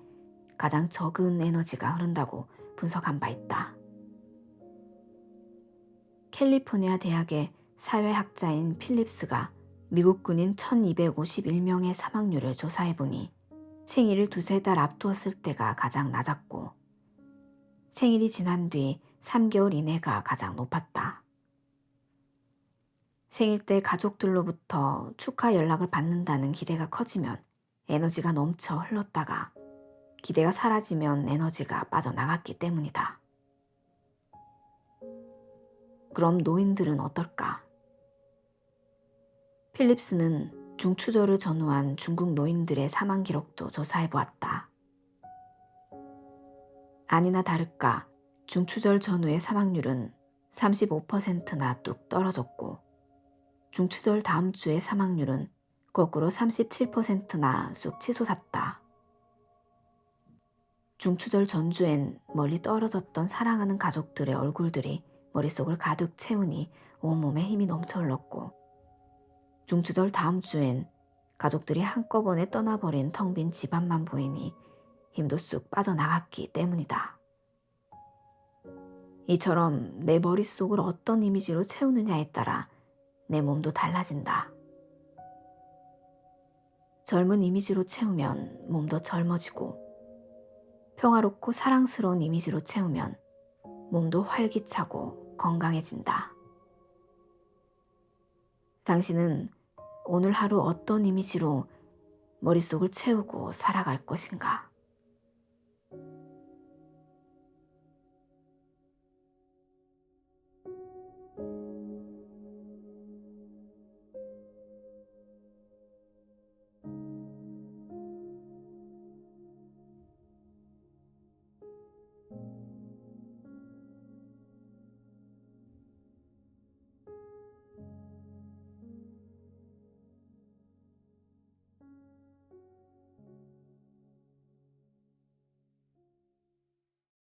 가장 적은 에너지가 흐른다고 분석한 바 있다. 캘리포니아 대학의 사회학자인 필립스가 미국 군인 1251명의 사망률을 조사해보니 생일을 두세 달 앞두었을 때가 가장 낮았고 생일이 지난 뒤 3개월 이내가 가장 높았다. 생일 때 가족들로부터 축하 연락을 받는다는 기대가 커지면 에너지가 넘쳐 흘렀다가 기대가 사라지면 에너지가 빠져나갔기 때문이다. 그럼 노인들은 어떨까? 필립스는 중추절을 전후한 중국 노인들의 사망 기록도 조사해 보았다. 아니나 다를까 중추절 전후의 사망률은 35%나 뚝 떨어졌고 중추절 다음 주의 사망률은 거꾸로 37%나 쑥 치솟았다. 중추절 전주엔 멀리 떨어졌던 사랑하는 가족들의 얼굴들이 머릿속을 가득 채우니 온몸에 힘이 넘쳐 흘렀고 중추절 다음 주엔 가족들이 한꺼번에 떠나버린 텅 빈 집안만 보이니 힘도 쑥 빠져나갔기 때문이다. 이처럼 내 머릿속을 어떤 이미지로 채우느냐에 따라 내 몸도 달라진다. 젊은 이미지로 채우면 몸도 젊어지고 평화롭고 사랑스러운 이미지로 채우면 몸도 활기차고 건강해진다. 당신은 오늘 하루 어떤 이미지로 머릿속을 채우고 살아갈 것인가?